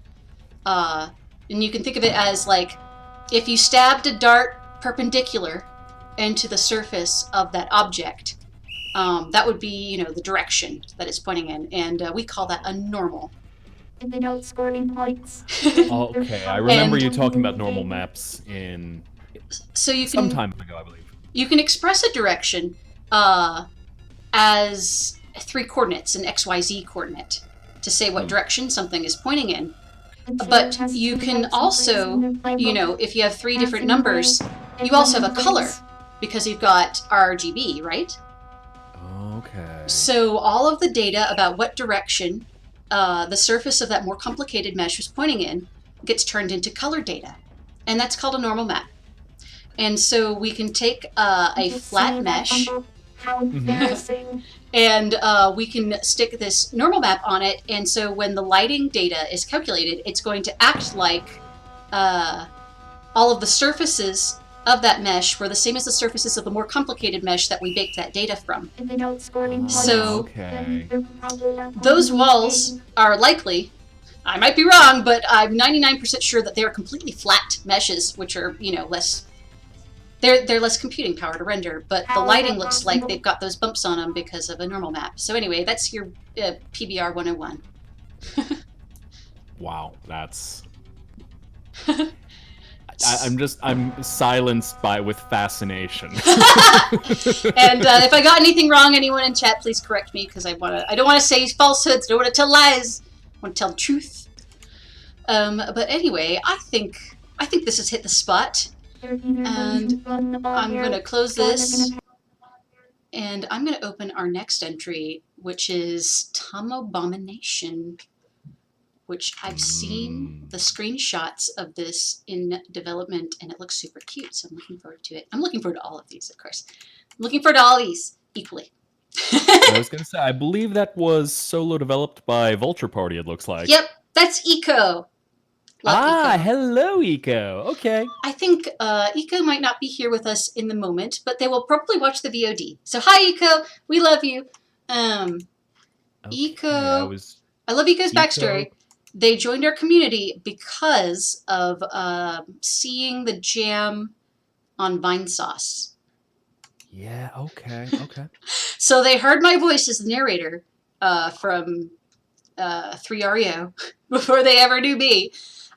And you can think of it as like, if you stabbed a dart perpendicular into the surface of that object, that would be, the direction that it's pointing in. And we call that a normal. And they don't score any points. Okay, I remember you talking about normal maps in some time ago, I believe. You can express a direction as 3 coordinates, an XYZ coordinate, to say what direction something is pointing in. But you can also, if you have 3 different numbers, you also have a color, because you've got RGB, right? Okay. So all of the data about what direction the surface of that more complicated mesh was pointing in gets turned into color data. And that's called a normal map. And so we can take a flat mesh, How embarrassing. and we can stick this normal map on it. And so when the lighting data is calculated, it's going to act like all of the surfaces of that mesh were the same as the surfaces of the more complicated mesh that we baked that data from. If they don't score any points, So- Okay. then they're probably not Those playing the walls game. are likely, I might be wrong, but I'm 99% sure that they are completely flat meshes, which are, less, they're less computing power to render, but the lighting looks like they've got those bumps on them because of a normal map. So anyway, that's your PBR 101. Wow, that's... I'm silenced with fascination. And if I got anything wrong, anyone in chat, please correct me, because I don't want to say falsehoods, I don't want to tell lies, I want to tell the truth. But anyway, I think this has hit the spot. And I'm going to close this, and I'm going to open our next entry, which is Abomination, which I've seen the screenshots of this in development, and it looks super cute, so I'm looking forward to it. I'm looking forward to all of these, of course. I'm looking forward to all these equally. I was going to say, I believe that was solo developed by Vulture Party, it looks like. Yep, that's Eco. Love Eco. Hello, Eco. Okay. I think Eco might not be here with us in the moment, but they will probably watch the VOD. So hi, Eco. We love you. Eco. I love Eco's backstory. They joined our community because of seeing the jam on Vinesauce. Yeah, okay. So they heard my voice as the narrator from 3REO before they ever knew me.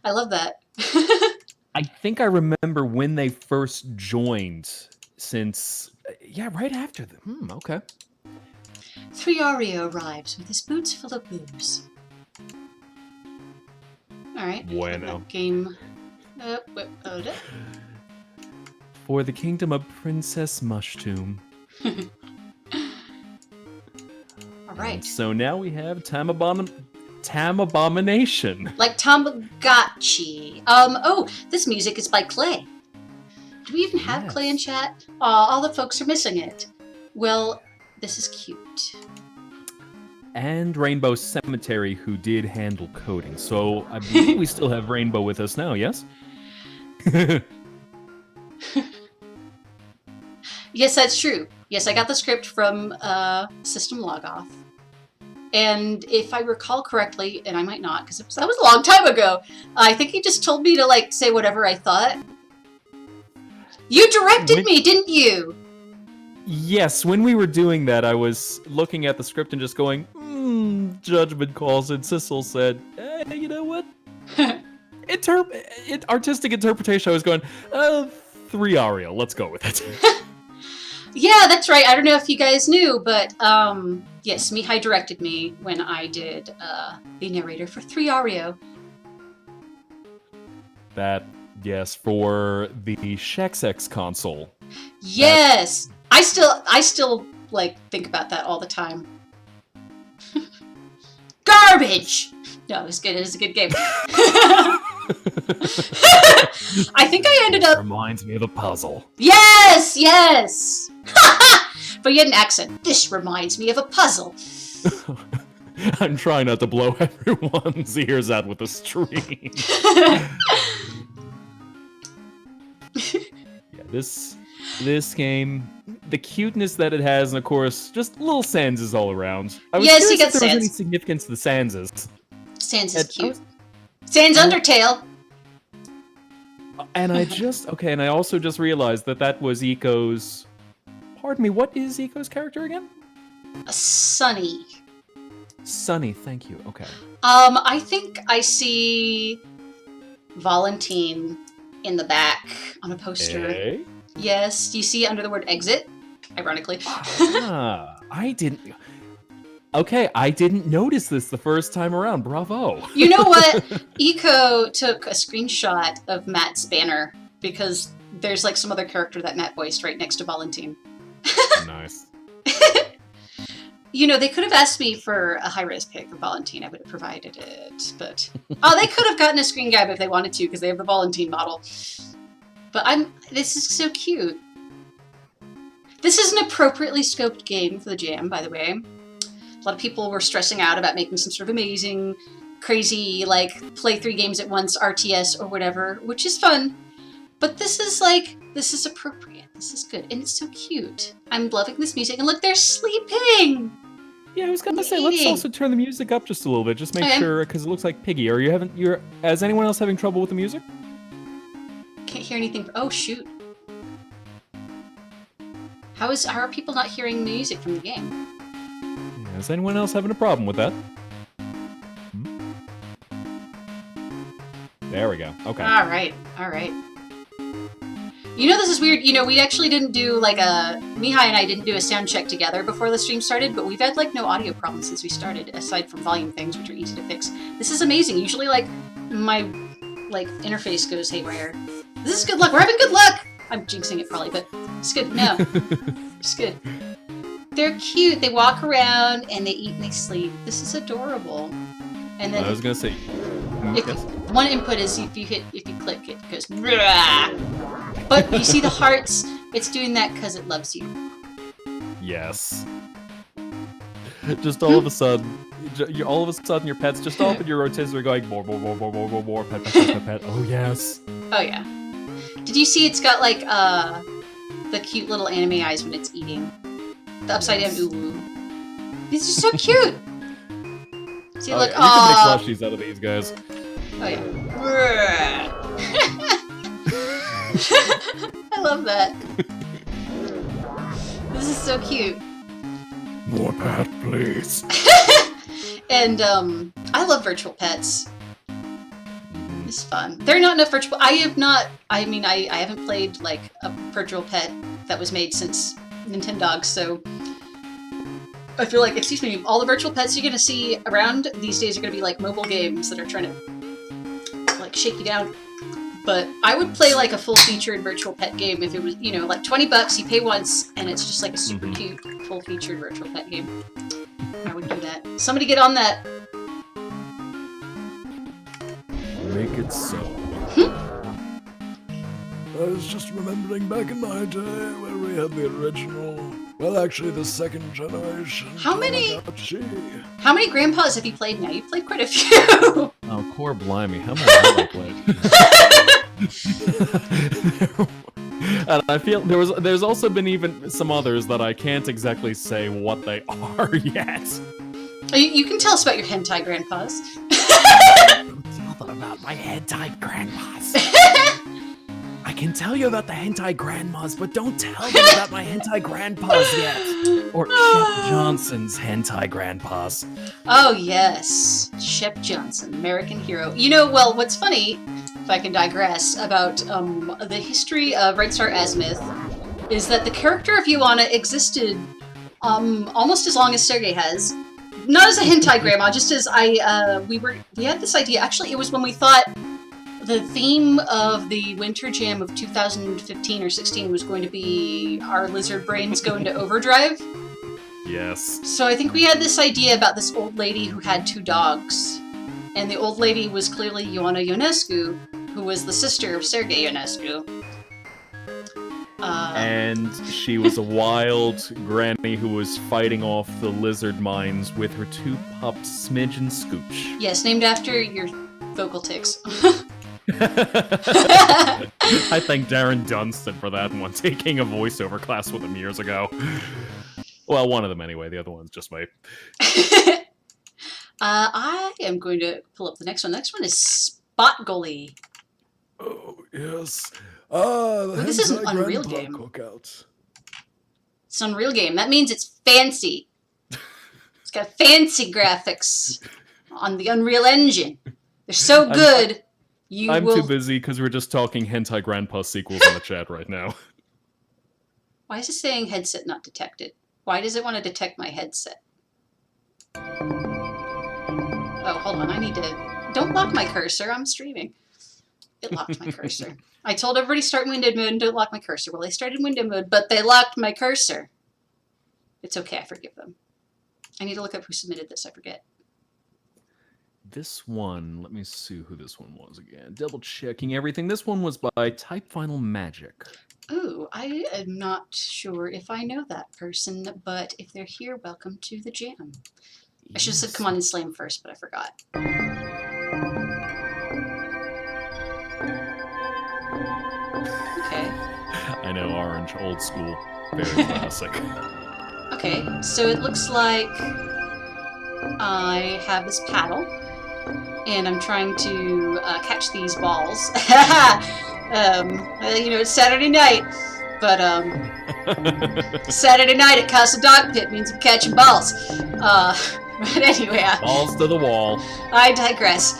I love that. I think I remember when they first joined, since... Yeah, right after them. Okay. 3REO arrives with his boots full of booze. Alright. Bueno. Game... For the kingdom of Princess Mushroom. Alright. So now we have Abomination. Like Tamagotchi. Oh, this music is by Clay. Do we even have Clay in chat? Aw, all the folks are missing it. Well, this is cute. And Rainbow Cemetery, who did handle coding. So I believe we still have Rainbow with us now, yes? Yes, that's true. Yes, I got the script from System Logoff. And if I recall correctly, and I might not, because that was a long time ago, I think he just told me to, say whatever I thought. You directed me, didn't you? Yes, when we were doing that, I was looking at the script and just going, judgment calls, and Sissel said, hey, you know what? Artistic interpretation, I was going, 3REO, let's go with it. Yeah, that's right. I don't know if you guys knew, but yes, Mihai directed me when I did the narrator for 3REO. That Yes, for the ShexX console. Yes! I still like think about that all the time. Garbage! No, it was good. It was a good game. I think I ended up... Reminds me of a puzzle. Yes! Yes! But you had an accent. This reminds me of a puzzle. I'm trying not to blow everyone's ears out with the stream. Yeah, this game, the cuteness that it has, and of course, just little Sanses all around. I was Yes, he curious got if there was any Sans. significance to the Sanses. Sans is And I cute. was- Sans Undertale. And I also just realized that was Eco's... Pardon me, what is Eco's character again? Sunny. Sunny, thank you, okay. I think I see Valentine in the back on a poster. Eh? Yes, do you see it under the word exit? Ironically. I didn't... Okay, I didn't notice this the first time around. Bravo. You know what? Eco took a screenshot of Matt's banner because there's like some other character that Matt voiced right next to Valentine. Nice. You know, they could have asked me for a high-res pic of Valentine. I would have provided it, but... Oh, they could have gotten a screen grab if they wanted to, because they have the Valentine model. But this is so cute. This is an appropriately scoped game for the Jam, by the way. A lot of people were stressing out about making some sort of amazing, crazy, like, play 3 games at once, RTS or whatever, which is fun. But this is appropriate. This is good. And it's so cute. I'm loving this music. And look, they're sleeping! Yeah, I was gonna say, let's also turn the music up just a little bit, just make sure, because it looks like Piggy. Is anyone else having trouble with the music? Can't hear anything. Oh, shoot. How are people not hearing the music from the game? Yeah, is anyone else having a problem with that? There we go. Okay. Alright. You know, this is weird. You know, we actually didn't do, like, Mihai and I didn't do a sound check together before the stream started, but we've had, like, no audio problems since we started, aside from volume things, which are easy to fix. This is amazing. Usually, like, my, like, interface goes haywire. This is good luck. We're having good luck! I'm jinxing it, probably, but it's good. No. It's good. They're cute. They walk around, and they eat and they sleep. This is adorable. And then... I was gonna say... One input is if you click, it goes... But you see the hearts? It's doing that because it loves you. Yes. Just all of a sudden, your pets just all up in your rotisserie going more, pet. Oh yes. Oh yeah. Did you see it's got like the cute little anime eyes when it's eating? The upside down ooh. These are so cute. See, look. You can make plushies out of these guys. Oh yeah. I love that. This is so cute. More pet, please. And I love virtual pets. It's fun. There are not enough virtual. I haven't played like a virtual pet that was made since Nintendogs, so I feel like, excuse me, all the virtual pets you're gonna see around these days are gonna be like mobile games that are trying to like shake you down. But I would play like a full-featured virtual pet game if it was, you know, like $20, you pay once, and it's just like a super cute, full-featured virtual pet game. I would do that. Somebody get on that. Make it so. I was just remembering back in my day where we had the original, well actually the second generation. How many Tamagotchi. grandpas have you played now? You've played quite a few. Oh, core blimey, how many have I played? And I feel there's also been even some others that I can't exactly say what they are yet. You can tell us about your hentai grandpas. Tell them about my hentai grandmas. I can tell you about the hentai grandmas, but don't tell them about my hentai grandpas yet. Or Shep Johnson's hentai grandpas. Oh yes, Shep Johnson, American hero. You know, well, what's funny, if I can digress, about the history of Red Star Azimuth, is that the character of Ioana existed almost as long as Sergei has. Not as a hentai grandma, just as we had this idea. Actually, it was when we thought the theme of the Winter Jam of 2015 or 16 was going to be our lizard brains go into overdrive. Yes. So I think we had this idea about this old lady who had 2 dogs. And the old lady was clearly Ioana Ionescu, who was the sister of Sergei Ionescu. And she was a wild granny who was fighting off the lizard minds with her 2 pups, Smidge and Scooch. Yes, named after your vocal tics. I thank Darren Dunstan for that one, taking a voiceover class with him years ago. Well, one of them anyway, the other one's just me. I am going to pull up the next one. The next one is Spot Goalie. Oh, yes. The this is an hentai Unreal grandpa game. cookouts. It's an Unreal game. That means it's fancy. It's got fancy graphics on the Unreal Engine. They're so good, I'm too busy because we're just talking hentai grandpa sequels in the chat right now. Why is it saying headset not detected? Why does it want to detect my headset? Oh, hold on. I need to... Don't lock my cursor. I'm streaming. It locked my cursor. I told everybody start in window mode and don't lock my cursor. Well, they started window mode, but they locked my cursor. It's okay. I forgive them. I need to look up who submitted this. I forget. This one, let me see who this one was again. Double checking everything. This one was by Type Final Magic. Ooh, I am not sure if I know that person, but if they're here, welcome to the jam. I should have said come on and slam first, but I forgot. Okay. I know, orange, old school, very classic. Okay, so it looks like I have this paddle, and I'm trying to catch these balls. You know, it's Saturday night, but Saturday night at Casa Dogpit means I'm catching balls. But anyway, balls to the wall. I digress.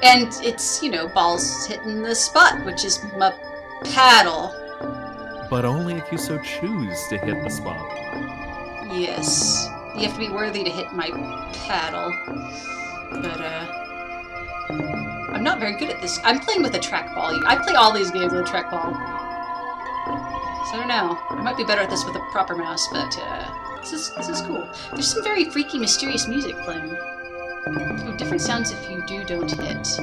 And it's, you know, balls hitting the spot, which is my paddle. But only if you so choose to hit the spot. Yes. You have to be worthy to hit my paddle. But, I'm not very good at this. I'm playing with a trackball. I play all these games with a trackball. So I don't know. I might be better at this with a proper mouse, but, this is cool. There's some very freaky, mysterious music playing. Oh, different sounds if you don't hit.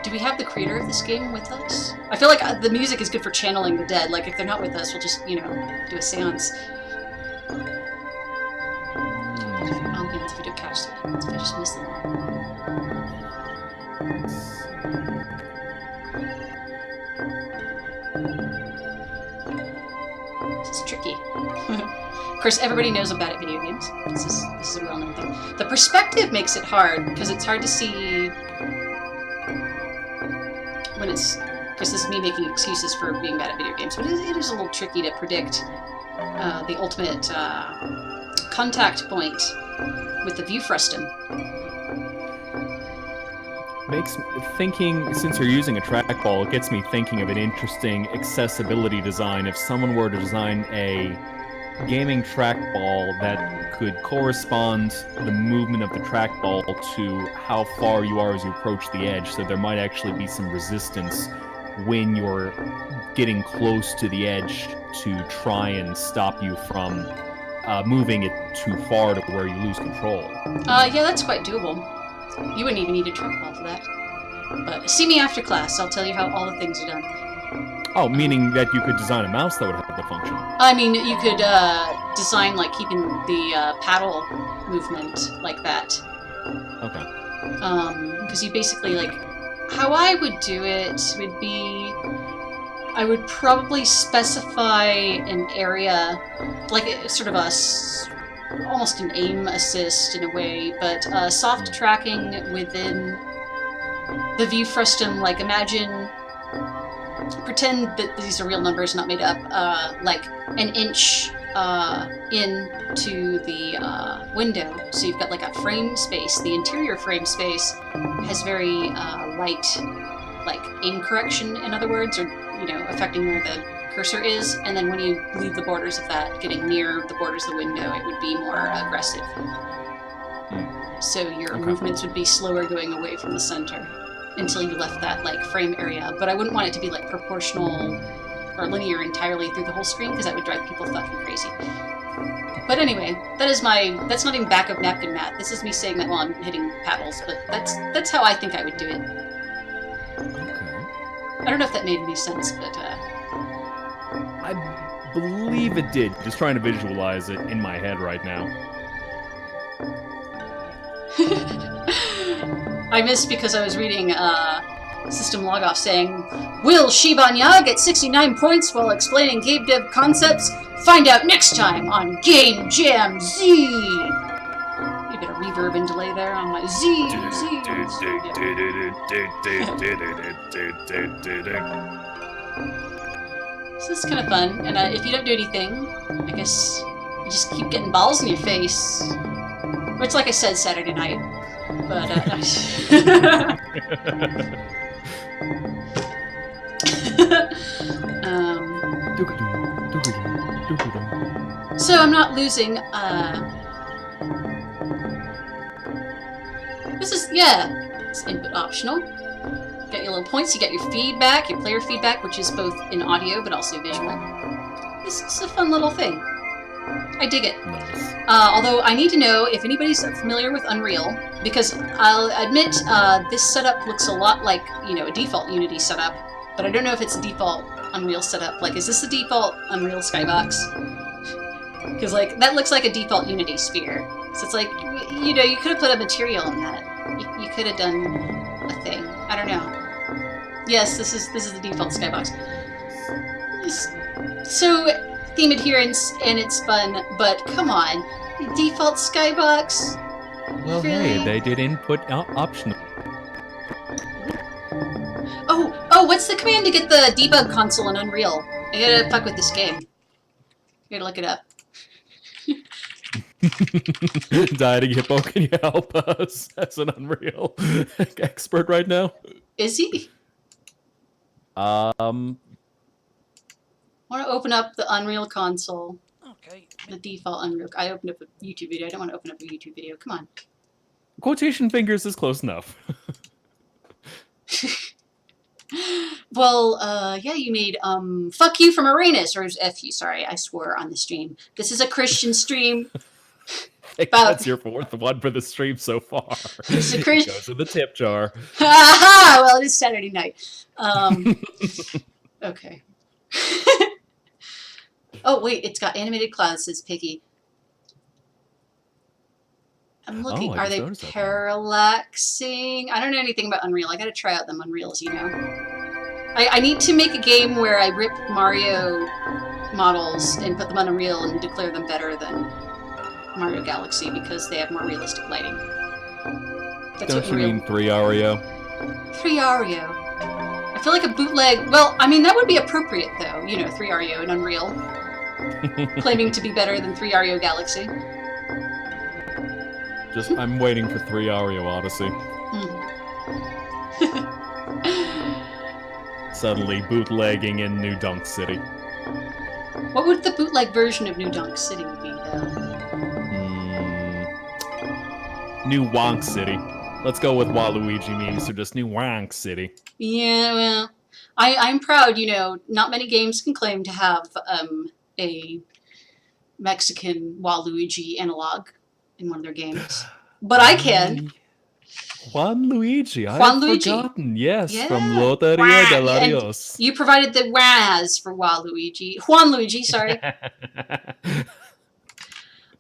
Do we have the creator of this game with us? I feel like the music is good for channeling the dead. Like, if they're not with us, we'll just, you know, do a seance. Ambience if you don't catch them. If I just miss them all. This is tricky. Of course, everybody knows I'm bad at video games. This is a well-known thing. The perspective makes it hard, because it's hard to see when it's... Because this is me making excuses for being bad at video games, but it is a little tricky to predict the ultimate contact point with the view frustum. Makes thinking, since you're using a trackball, it gets me thinking of an interesting accessibility design. If someone were to design a gaming trackball that could correspond the movement of the trackball to how far you are as you approach the edge, so there might actually be some resistance when you're getting close to the edge to try and stop you from moving it too far to where you lose control. Yeah, that's quite doable. You wouldn't even need a trackball for that. But see me after class, I'll tell you how all the things are done. Oh, meaning that you could design a mouse that would have the function. I mean, you could design, like, keeping the paddle movement like that. Okay. Because you basically, like, how I would do it would be, I would probably specify an area, like sort of almost an aim assist in a way, but soft tracking within the view frustum. Like, pretend that these are real numbers, not made up, like an inch into the window. So you've got like a frame space. The interior frame space has very light, like aim correction, in other words, or, you know, affecting where the cursor is. And then when you leave the borders of that, getting near the borders of the window, it would be more aggressive. So your Okay. movements would be slower going away from the center until you left that like frame area. But I wouldn't want it to be like proportional or linear entirely through the whole screen because that would drive people fucking crazy. But anyway, that's not even backup napkin math. This is me saying that while I'm hitting paddles, but that's how I think I would do it. Okay. I don't know if that made any sense, but I believe it did. Just trying to visualize it in my head right now. I missed because I was reading System Logoff saying, "Will Shibanya get 69 points while explaining game dev concepts? Find out next time on Game Jam Z." A bit of reverb and delay there on my Z. So this is kind of fun, and if you don't do anything, I guess you just keep getting balls in your face. Which, like I said, Saturday night. But, so I'm not losing, this is, it's input optional. You get your little points, you get your feedback, your player feedback, which is both in audio but also visual. This is a fun little thing. I dig it. Nice. Although I need to know if anybody's familiar with Unreal, because I'll admit this setup looks a lot like, a default Unity setup, but I don't know if it's a default Unreal setup. Like, is this the default Unreal skybox? Because, like, that looks like a default Unity sphere. So it's like, you could have put a material in that. You could have done a thing. I don't know. Yes, this is the default skybox. So, theme adherence, and it's fun, but come on. Default skybox? Well, Really? hey, they did input optional. Oh, what's the command to get the debug console in Unreal? I gotta fuck with this game. I gotta look it up. Dieting Hippo, can you help us as an Unreal expert right now? Is he? I want to open up the Unreal console. Okay. The default Unreal. I opened up a YouTube video. I don't want to open up a YouTube video. Come on. Quotation fingers is close enough. Well, yeah, you made, fuck you from Uranus, or F you, sorry, I swore on the stream. This is a Christian stream. That's your fourth one for the stream so far. It's a It Christian. goes in the tip jar. Aha! Well, it is Saturday night. Okay. Oh, wait, it's got animated clouds, says Piggy. I'm looking. I Are just they noticed that. parallaxing? I don't know anything about Unreal. I gotta try out them Unreals, I need to make a game where I rip Mario models and put them on Unreal and declare them better than Mario Galaxy because they have more realistic lighting. That's Don't you mean 3 Ario? 3 Ario. I feel like a bootleg. Well, I mean, that would be appropriate, though. 3 Ario in Unreal. Claiming to be better than 3 Ario Galaxy. I'm waiting for 3 Ario Odyssey. Suddenly bootlegging in New Dunk City. What would the bootleg version of New Dunk City be, though? New Wonk City. Let's go with Waluigi memes, so just New Wonk City. Yeah, well, I'm proud, not many games can claim to have a Mexican Waluigi analog in one of their games. But I can. Juan Luigi, I Juan had Luigi. forgotten. Yes, Yeah. from Loteria Wah, de and Larios. You provided the Waz for Waluigi. Juan Luigi, sorry.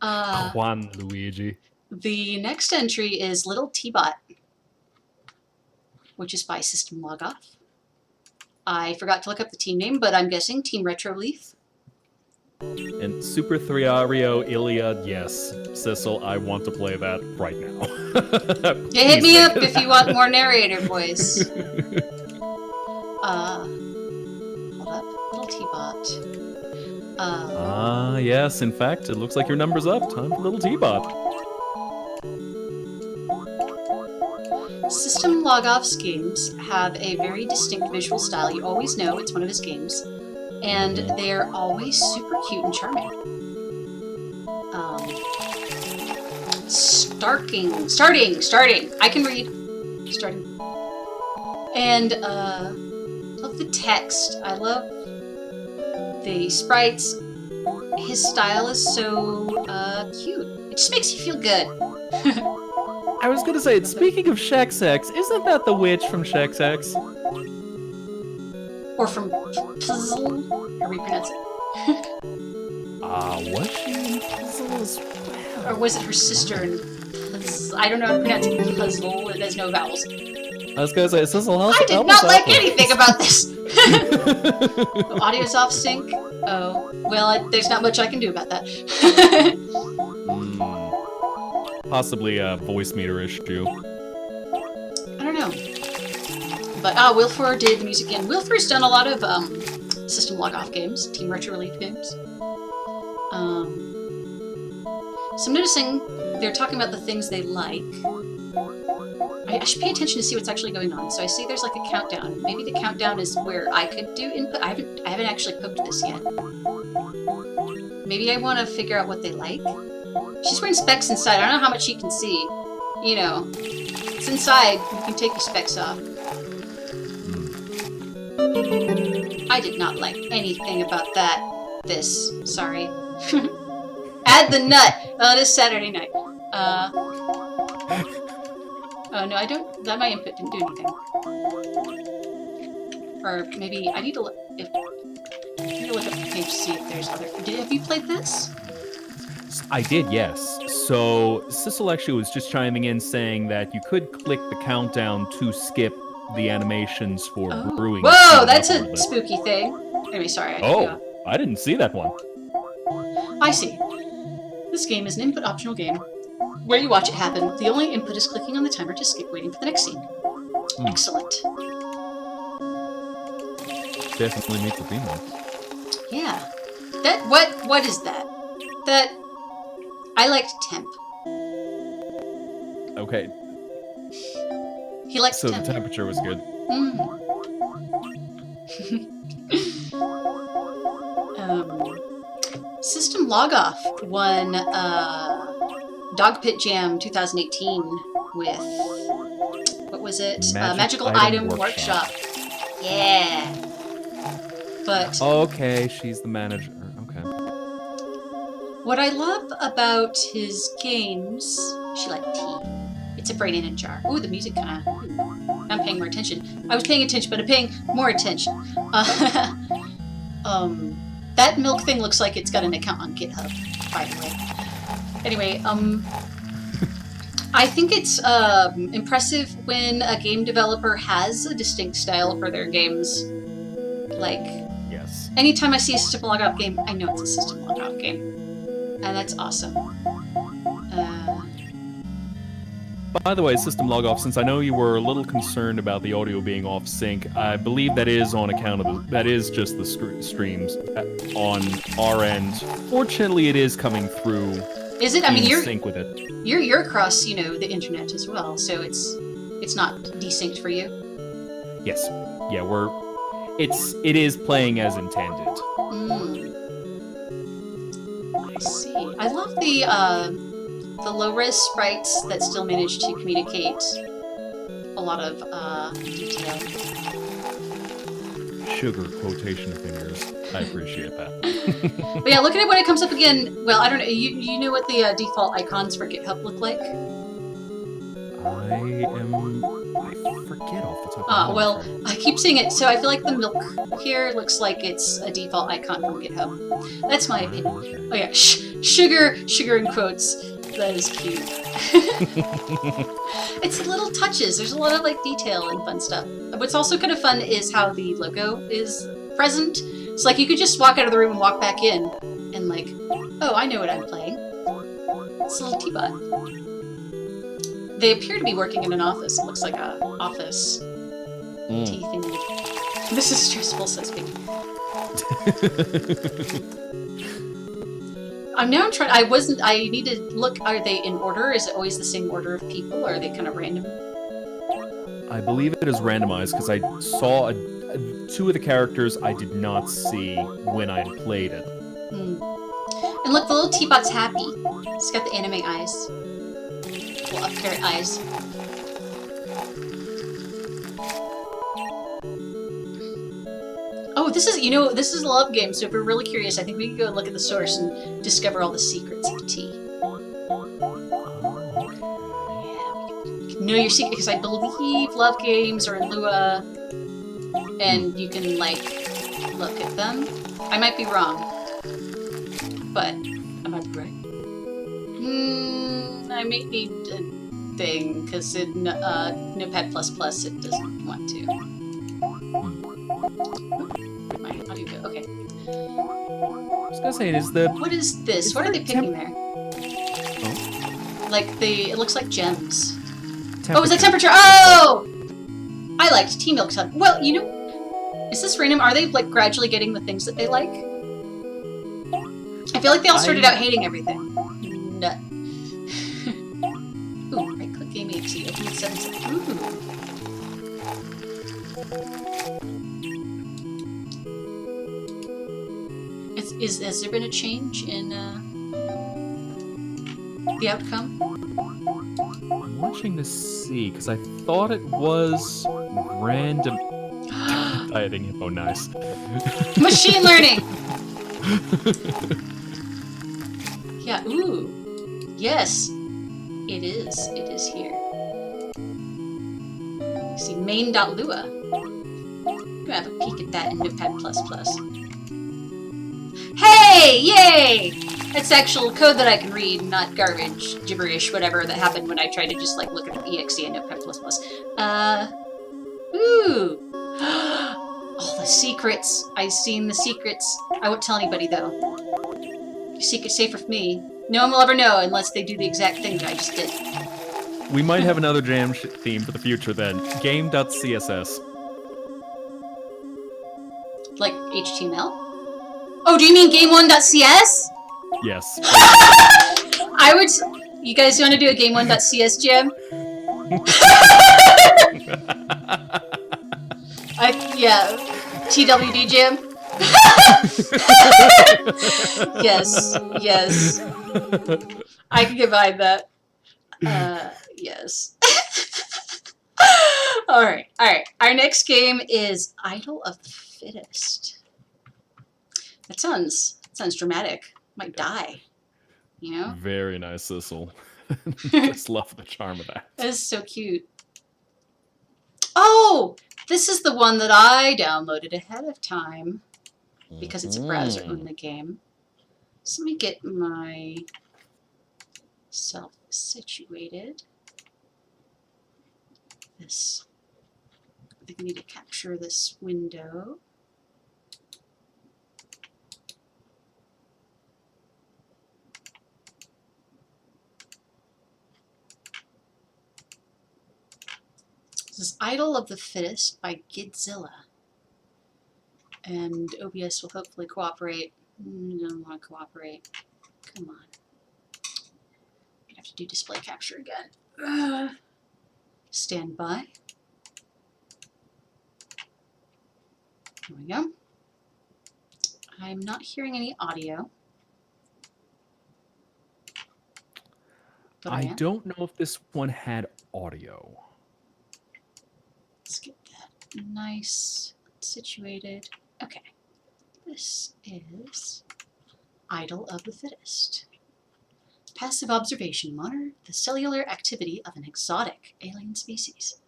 Juan Luigi. The next entry is Little T-Bot, which is by System Logoff. I forgot to look up the team name, but I'm guessing Team Retro Leaf. And Super 3 Ario Iliad, yes. Sissel, I want to play that right now. Yeah, hit me Please up make if you want more narrator voice. Hold up. Little T-Bot. Yes, in fact, it looks like your number's up. Time for Little T-Bot. System Logoff's games have a very distinct visual style. You always know it's one of his games. And they're always super cute and charming. Starting. I can read. Starting. And, love the text. I love the sprites. His style is so, cute. It just makes you feel good. I was gonna say, speaking of Shex X, isn't that the witch from Shex X? Or from Puzzle, however you pronounce it. Was she in Puzzle as well? Or was it her sister in Puzzle? I don't know how to pronounce it. Puzzle, there's no vowels. I was gonna say, Sizzle, I did not like anything about this! The audio's off sync? Oh, well, there's not much I can do about that. Possibly a voice meter issue. I don't know. But, Wilfor did music again. Wilfor's done a lot of, system log-off games, Team Retro Relief games. So I'm noticing they're talking about the things they like. I should pay attention to see what's actually going on. So I see there's like a countdown. Maybe the countdown is where I could do input. I haven't actually poked this yet. Maybe I want to figure out what they like. She's wearing specs inside. I don't know how much you can see. You know, it's inside. You can take your specs off. I did not like anything about that. Sorry. Add the nut. Oh, it is Saturday night. Oh no, I don't. That my input didn't do anything. Or maybe I need to look. I need to look up the page to see if there's other. Have you played this? I did, yes. So Sissel actually was just chiming in saying that you could click the countdown to skip the animations for brewing. Whoa, that's a spooky thing. Anyway, sorry. I didn't see that one. I see. This game is an input optional game where you watch it happen. The only input is clicking on the timer to skip waiting for the next scene. Excellent. Definitely meets the theme. Yeah. That what is that? That I liked temp. Okay. He likes so temp. The temperature was good. System Logoff won Dogpit Jam 2018 with what was it? Magical Item Workshop. Yeah. But okay, she's the manager. Okay. What I love about his games, she liked tea. It's a brain in a jar. Ooh, the music kind of. I'm paying more attention. I was paying attention, but I'm paying more attention. That milk thing looks like it's got an account on GitHub, by the way. Anyway, I think it's impressive when a game developer has a distinct style for their games. Like, yes. Anytime I see a System Logoff game, I know it's a System Logoff game. And that's awesome. By the way, System Logoff, since I know you were a little concerned about the audio being off sync, I believe that is on account of that is just the streams on our end. Fortunately, it is coming through. Is it? I mean, you're sync with it. You're across, the internet as well, so it's not desynced for you. Yes. Yeah, it is playing as intended. I see. I love the low-res sprites that still manage to communicate a lot of detail. Sugar quotation fingers. I appreciate that. But yeah, look at it when it comes up again. Well, I don't know. You know what the default icons for GitHub look like? I forget off the top of my head. Well, I keep seeing it, so I feel like the milk here looks like it's a default icon from GitHub. That's my opinion. Okay. Oh yeah, sugar in quotes. That is cute. It's little touches. There's a lot of detail and fun stuff. What's also kind of fun is how the logo is present. It's like you could just walk out of the room and walk back in, and oh, I know what I'm playing. It's a little teapot. They appear to be working in an office. It looks like a office tea thing. This is stressful, says Vicky. I'm trying. I need to look. Are they in order? Is it always the same order of people, or are they kind of random? I believe it is randomized because I saw two of the characters I did not see when I played it. And look, the little teapot's happy. It's got the anime eyes. Little up carrot eyes. Oh, this is, this is a love game, so if we're really curious, I think we can go look at the source and discover all the secrets of tea. Know your secret, because I believe love games are in Lua, and you can, like, look at them. I might be wrong, but I might be right. I may need a thing, because in Notepad++ it doesn't want to. Where'd my audio go? Okay. I was gonna say, is the... What is this? What are they picking there? Oh. Like, it looks like gems. Temperature. Oh, is that temperature? Oh! I liked tea milk. Well, is this random? Are they, like, gradually getting the things that they like? I feel like they all started out hating everything. No. Ooh, right-click Game EXE, open the settings. Ooh. Has there been a change in, the outcome? I'm watching to see, because I thought it was random... Dieting info, nice. Machine learning! Yeah, ooh. Yes. It is. It is here. You see, main.lua. I'm gonna have a peek at that in Notepad++. Hey! Yay! That's actual code that I can read, not garbage, gibberish, whatever that happened when I tried to just, like, look at the EXE and Notepad++. Ooh! All the secrets! I've seen the secrets. I won't tell anybody, though. Secret safe with me. No one will ever know unless they do the exact thing that I just did. We might have another jam theme for the future, then. Game.css. Like, HTML? Oh, do you mean game1.cs? Yes. I would... You guys want to do a game1.cs jam? Yeah. TWD jam? Yes. Yes. I can get behind that. Yes. Alright. Alright. Our next game is Idol of the Fittest. That sounds dramatic. Might die. You know? Very nice, Sissel. Just love the charm of that. That is so cute. Oh! This is the one that I downloaded ahead of time. Because it's a browser-only game. So let me get myself situated. I think I need to capture this window. This is Idol of the Fittest by Gidzilla. And OBS will hopefully cooperate. Don't want to cooperate. Come on. I have to do display capture again. Stand by. Here we go. I'm not hearing any audio. But I don't know if this one had audio. Let's get that nice situated. Okay. This is Idol of the Fittest. Passive observation. Monitor the cellular activity of an exotic alien species.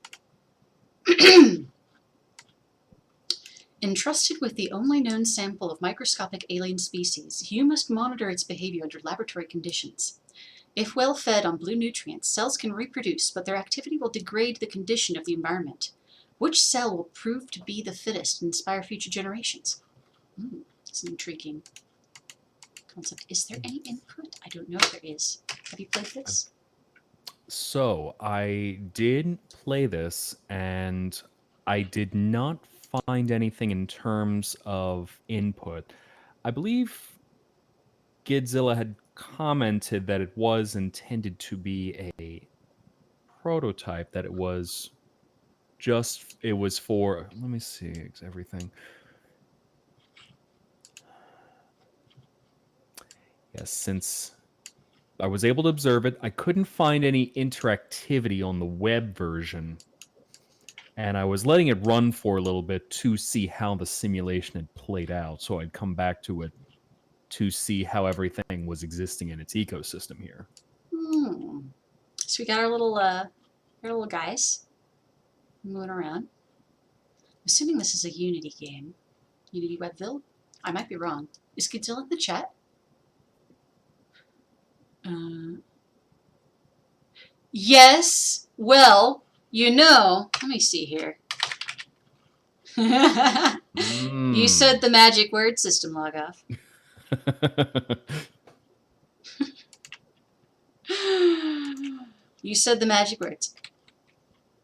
Entrusted with the only known sample of microscopic alien species, you must monitor its behavior under laboratory conditions. If well fed on blue nutrients, cells can reproduce, but their activity will degrade the condition of the environment. Which cell will prove to be the fittest and inspire future generations? It's an intriguing concept. Is there any input? I don't know if there is. Have you played this? So, I did play this, and I did not find anything in terms of input. I believe Gidzilla had commented that it was intended to be a prototype, that it was for, let me see everything. Yes, since I was able to observe it. I couldn't find any interactivity on the web version. And I was letting it run for a little bit to see how the simulation had played out. So I'd come back to it to see how everything was existing in its ecosystem here. So we got our little guys moving around. I'm assuming this is a Unity game. Unity Webville? I might be wrong. Is Godzilla in the chat? Yes. Well, you know. Let me see here. You said the magic word, system log off. You said the magic words.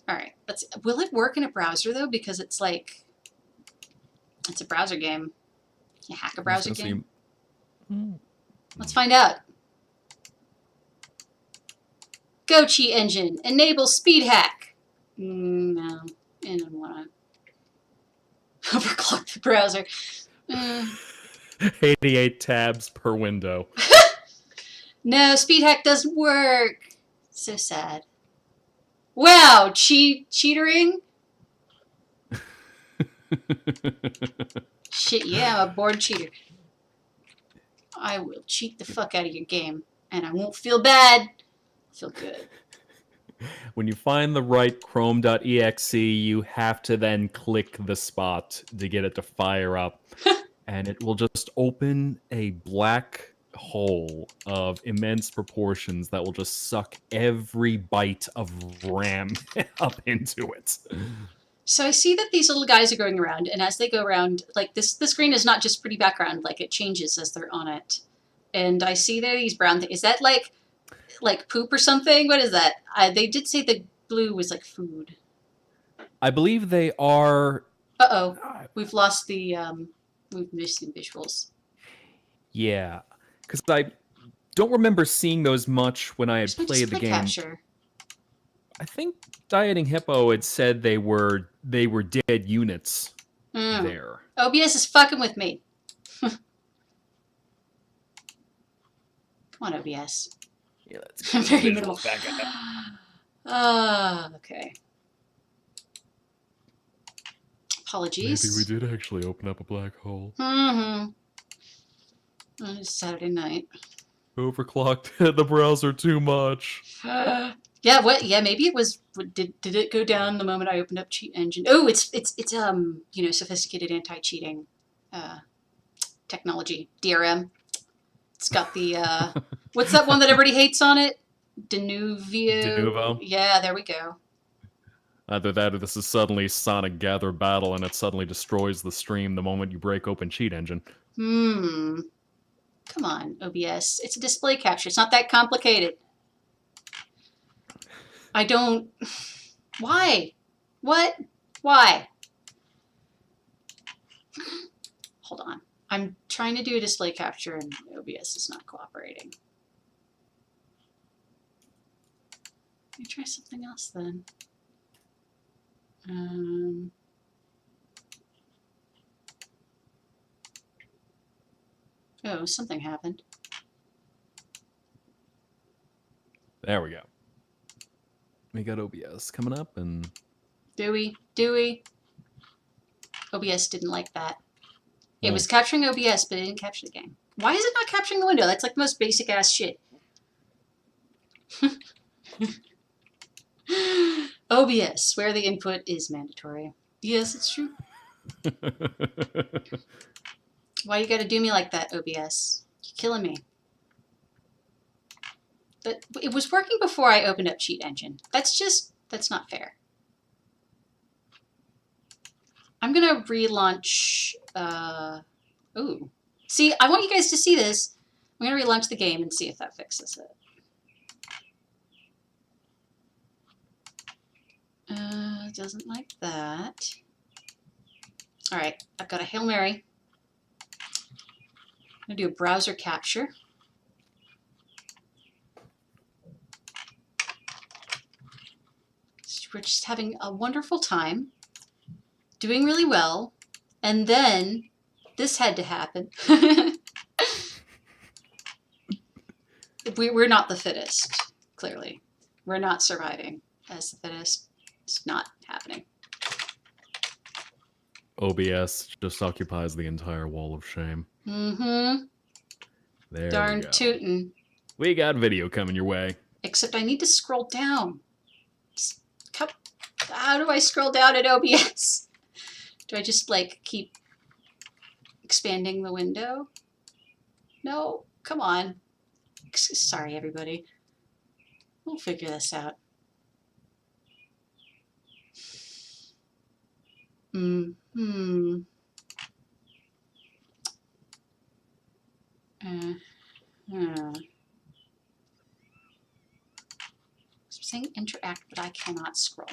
All right. Let's. Will it work in a browser though? Because it's like, it's a browser game. You hack a browser game. Let's find out. Go cheat engine. Enable speed hack. No, I don't want to overclock the browser. 88 tabs per window. No, speed hack doesn't work. So sad. Wow, cheatering? Shit, yeah, I'm a born cheater. I will cheat the fuck out of your game, and I won't feel bad. I'll feel good. When you find the right chrome.exe, you have to then click the spot to get it to fire up. And it will just open a black hole of immense proportions that will just suck every bite of RAM up into it. So I see that these little guys are going around, and as they go around, like the screen is not just pretty background, like it changes as they're on it. And I see there these brown things. Is that like poop or something? What is that? They did say the blue was like food. I believe they are... Uh-oh. We've lost the... we've missed the visuals. Yeah. Because I don't remember seeing those much when I had played the game. Capture. I think Dieting Hippo had said they were dead units there. OBS is fucking with me. Come on, OBS. Yeah, let's very minimal. Back up. Okay. Apologies. Maybe we did actually open up a black hole. It's Saturday night. Overclocked the browser too much. Yeah, what? Yeah, maybe it was. Did it go down the moment I opened up Cheat Engine? Oh, it's you know, sophisticated anti-cheating technology, DRM. It's got the what's that one that everybody hates on it? Denuvo. Yeah, there we go. Either that or this is suddenly Sonic Gather Battle and it suddenly destroys the stream the moment you break open Cheat Engine. Come on, OBS. It's a display capture. It's not that complicated. I don't... Why? What? Why? Hold on. I'm trying to do a display capture and OBS is not cooperating. Let me try something else then. Oh, something happened. There we go. We got OBS coming up and... Do we? OBS didn't like that. It was capturing OBS, but it didn't capture the game. Why is it not capturing the window? That's like the most basic ass shit. OBS, where the input is mandatory. Yes, it's true. Why you gotta do me like that, OBS? You're killing me. But it was working before I opened up Cheat Engine. That's not fair. I'm gonna relaunch, ooh. See, I want you guys to see this. I'm gonna relaunch the game and see if that fixes it. Doesn't like that. Alright, I've got a Hail Mary. I'm gonna do a browser capture. We're just having a wonderful time, doing really well, and then this had to happen. we're not the fittest, clearly. We're not surviving as the fittest. It's not happening. OBS just occupies the entire wall of shame. Mm-hmm. There Darn we go. tootin'. We got video coming your way. Except I need to scroll down. How do I scroll down at OBS? Do I just, like, keep expanding the window? No, come on. Sorry, everybody. We'll figure this out. Mm-hmm. I'm saying interact, but I cannot scroll.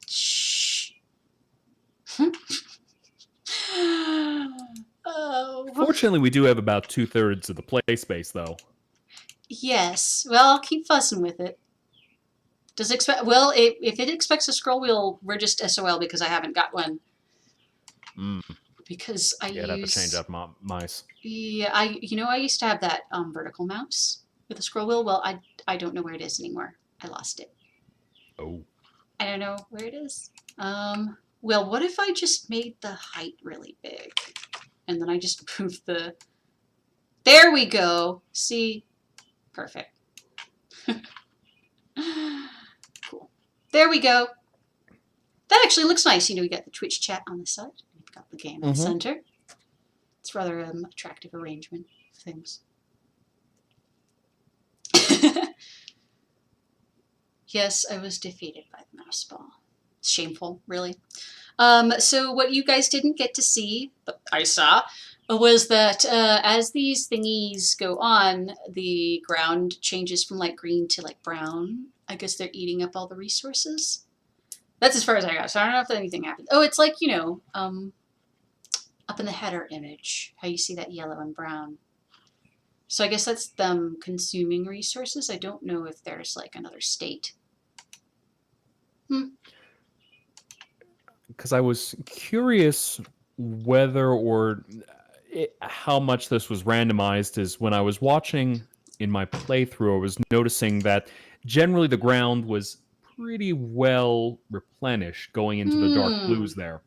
Shh. Oh. Fortunately, we do have about 2/3 of the play space, though. Yes. Well, I'll keep fussing with it. Does expect? Well, if it expects a scroll wheel, we're just SOL because I haven't got one. Because I I'd have to change up mice. Yeah, I used to have that vertical mouse with a scroll wheel. Well, I don't know where it is anymore. I lost it. Oh. I don't know where it is. Well, what if I just made the height really big, and then I just moved the. There we go. See, perfect. Cool. There we go. That actually looks nice. You know, we got the Twitch chat on the side. We've got the game in the center. It's rather attractive arrangement of things. Yes, I was defeated by the mouse ball. It's shameful, really. So what you guys didn't get to see, but I saw, was that as these thingies go on, the ground changes from like green to like brown. I guess they're eating up all the resources. That's as far as I got, so I don't know if anything happened. Oh, it's like, you know, up in the header image, how you see that yellow and brown. So I guess that's them consuming resources. I don't know if there's like another state. Because I was curious whether or how much this was randomized is when I was watching in my playthrough, I was noticing that generally the ground was pretty well replenished going into the dark blues there.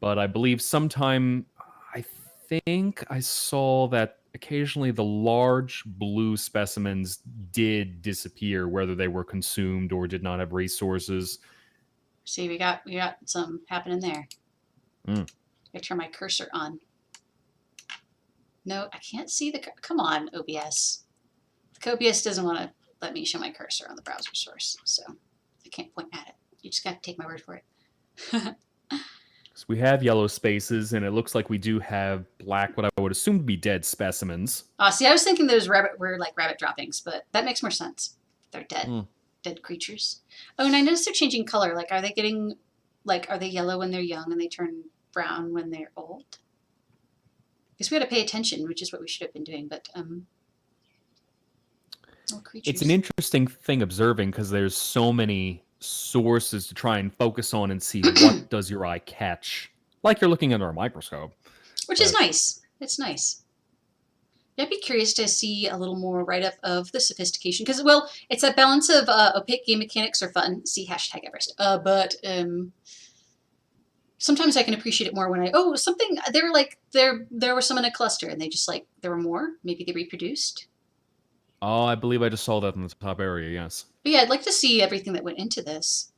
But I believe sometime, I think I saw that occasionally the large blue specimens did disappear, whether they were consumed or did not have resources. See, we got some happening there. I turn my cursor on. No, I can't see the. Come on, OBS. The OBS doesn't want to let me show my cursor on the browser source, so I can't point at it. You just got to take my word for it. So we have yellow spaces, and it looks like we do have black, what I would assume to be dead specimens. See, I was thinking those were like rabbit droppings, but that makes more sense. They're dead. Dead creatures. Oh, and I noticed they're changing color. Like, are they getting, like, are they yellow when they're young and they turn brown when they're old? I guess we got to pay attention, which is what we should have been doing, but, creatures. It's an interesting thing observing because there's so many sources to try and focus on and see what does your eye catch. Like you're looking under a microscope. Which is nice. It's nice. I'd be curious to see a little more write-up of the sophistication, because, well, it's that balance of opaque game mechanics are fun. See hashtag Everest. But sometimes I can appreciate it more when something, they were like, there were some in a cluster, and they just, like, there were more. Maybe they reproduced. Oh, I believe I just saw that in the top area, yes. But yeah, I'd like to see everything that went into this.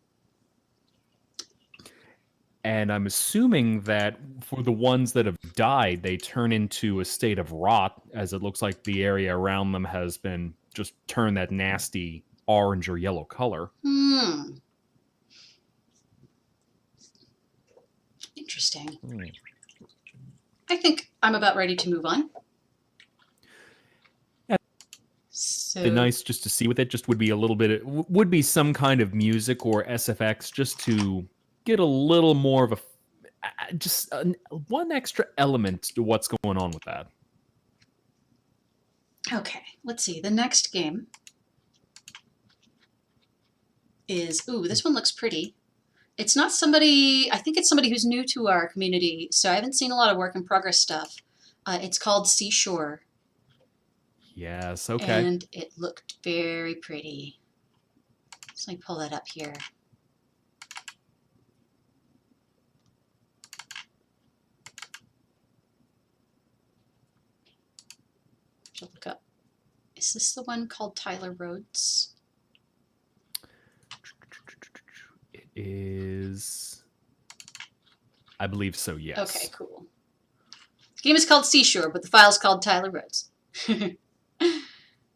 And I'm assuming that for the ones that have died, they turn into a state of rot, as it looks like the area around them has been just turned that nasty orange or yellow color. Interesting. I think I'm about ready to move on. Yeah. So nice just to see with it just would be a little bit, would be some kind of music or SFX just to get a little more of a, one extra element to what's going on with that. Okay, let's see. The next game is, this one looks pretty. It's not somebody, I think it's somebody who's new to our community, so I haven't seen a lot of work in progress stuff. It's called Seashore. Yes, okay. And it looked very pretty. So let me pull that up here. I'll look up. Is this the one called Tyler Rhodes? It is... I believe so, yes. Okay, cool. The game is called Seashore, but the file's called Tyler Rhodes.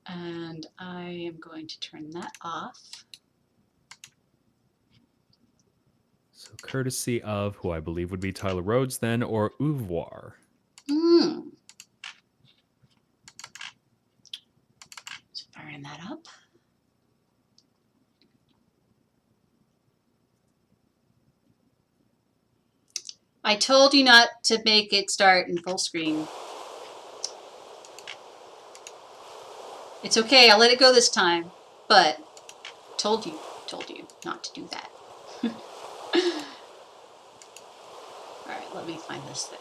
And I am going to turn that off. So courtesy of who I believe would be Tyler Rhodes then, or Ouvroir. So firing that up. I told you not to make it start in full screen. It's okay, I'll let it go this time, but told you not to do that. Alright, let me find this thing.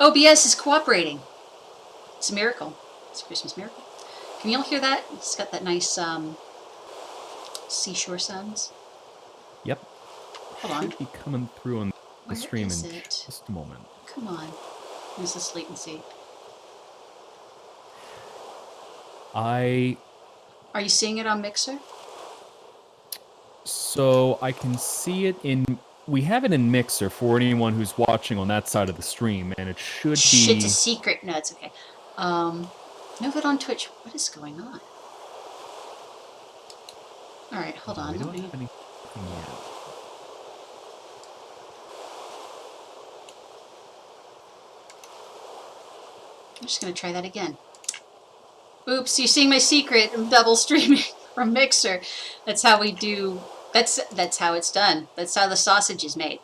OBS is cooperating. It's a miracle. It's a Christmas miracle. Can you all hear that? It's got that nice seashore sounds. Yep. Hold on. Should be coming through on the stream in is it? just a moment. Come on. Where's this latency? Are you seeing it on Mixer? So I can see it in... We have it in Mixer for anyone who's watching on that side of the stream, and it should be... Shit's a secret. No, it's okay. No, but on Twitch, what is going on? Alright, hold on. We don't have anything yet. I'm just going to try that again. Oops, you're seeing my secret. I'm double streaming from Mixer. That's how we do... That's how it's done. That's how the sausage is made.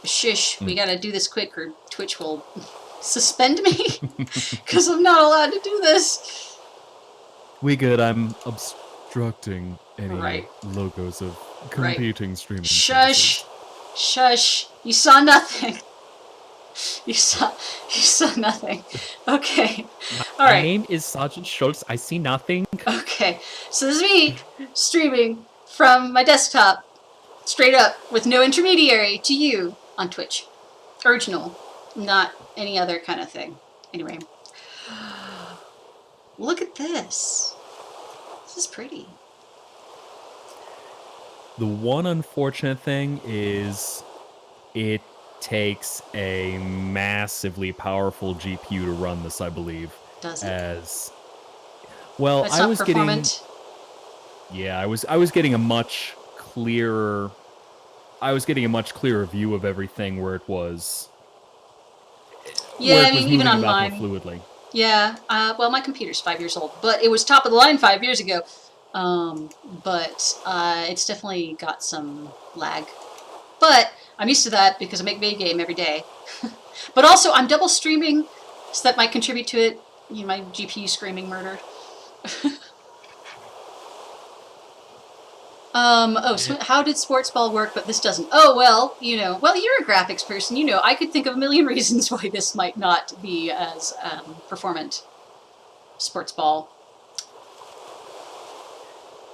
Shush, we got to do this quick or Twitch will suspend me. Because I'm not allowed to do this. We good. I'm obstructing any Right. logos of competing streaming Shush. services. Shush. You saw nothing. You saw nothing. Okay. All My right. name is Sergeant Schultz. I see nothing. Okay. So this is me streaming from my desktop, straight up, with no intermediary, to you on Twitch. Original, not any other kind of thing. Anyway. Look at this. This is pretty. The one unfortunate thing is it takes a massively powerful GPU to run this, I believe. Does it? As well, It's I not was getting... performant. Yeah, I was getting a much clearer... I was getting a much clearer view of everything where it was... Yeah, where it I was mean, even moving on about mine. more fluidly. Yeah, well, my computer's 5 years old, but it was top of the line 5 years ago. But it's definitely got some lag. But I'm used to that because I make video game every day. But also, I'm double streaming, so that might contribute to it. You know, my GPU screaming murder. So how did sports ball work, but this doesn't? Oh, well, you know, well, you're a graphics person, you know, I could think of a million reasons why this might not be as performant. Sports ball.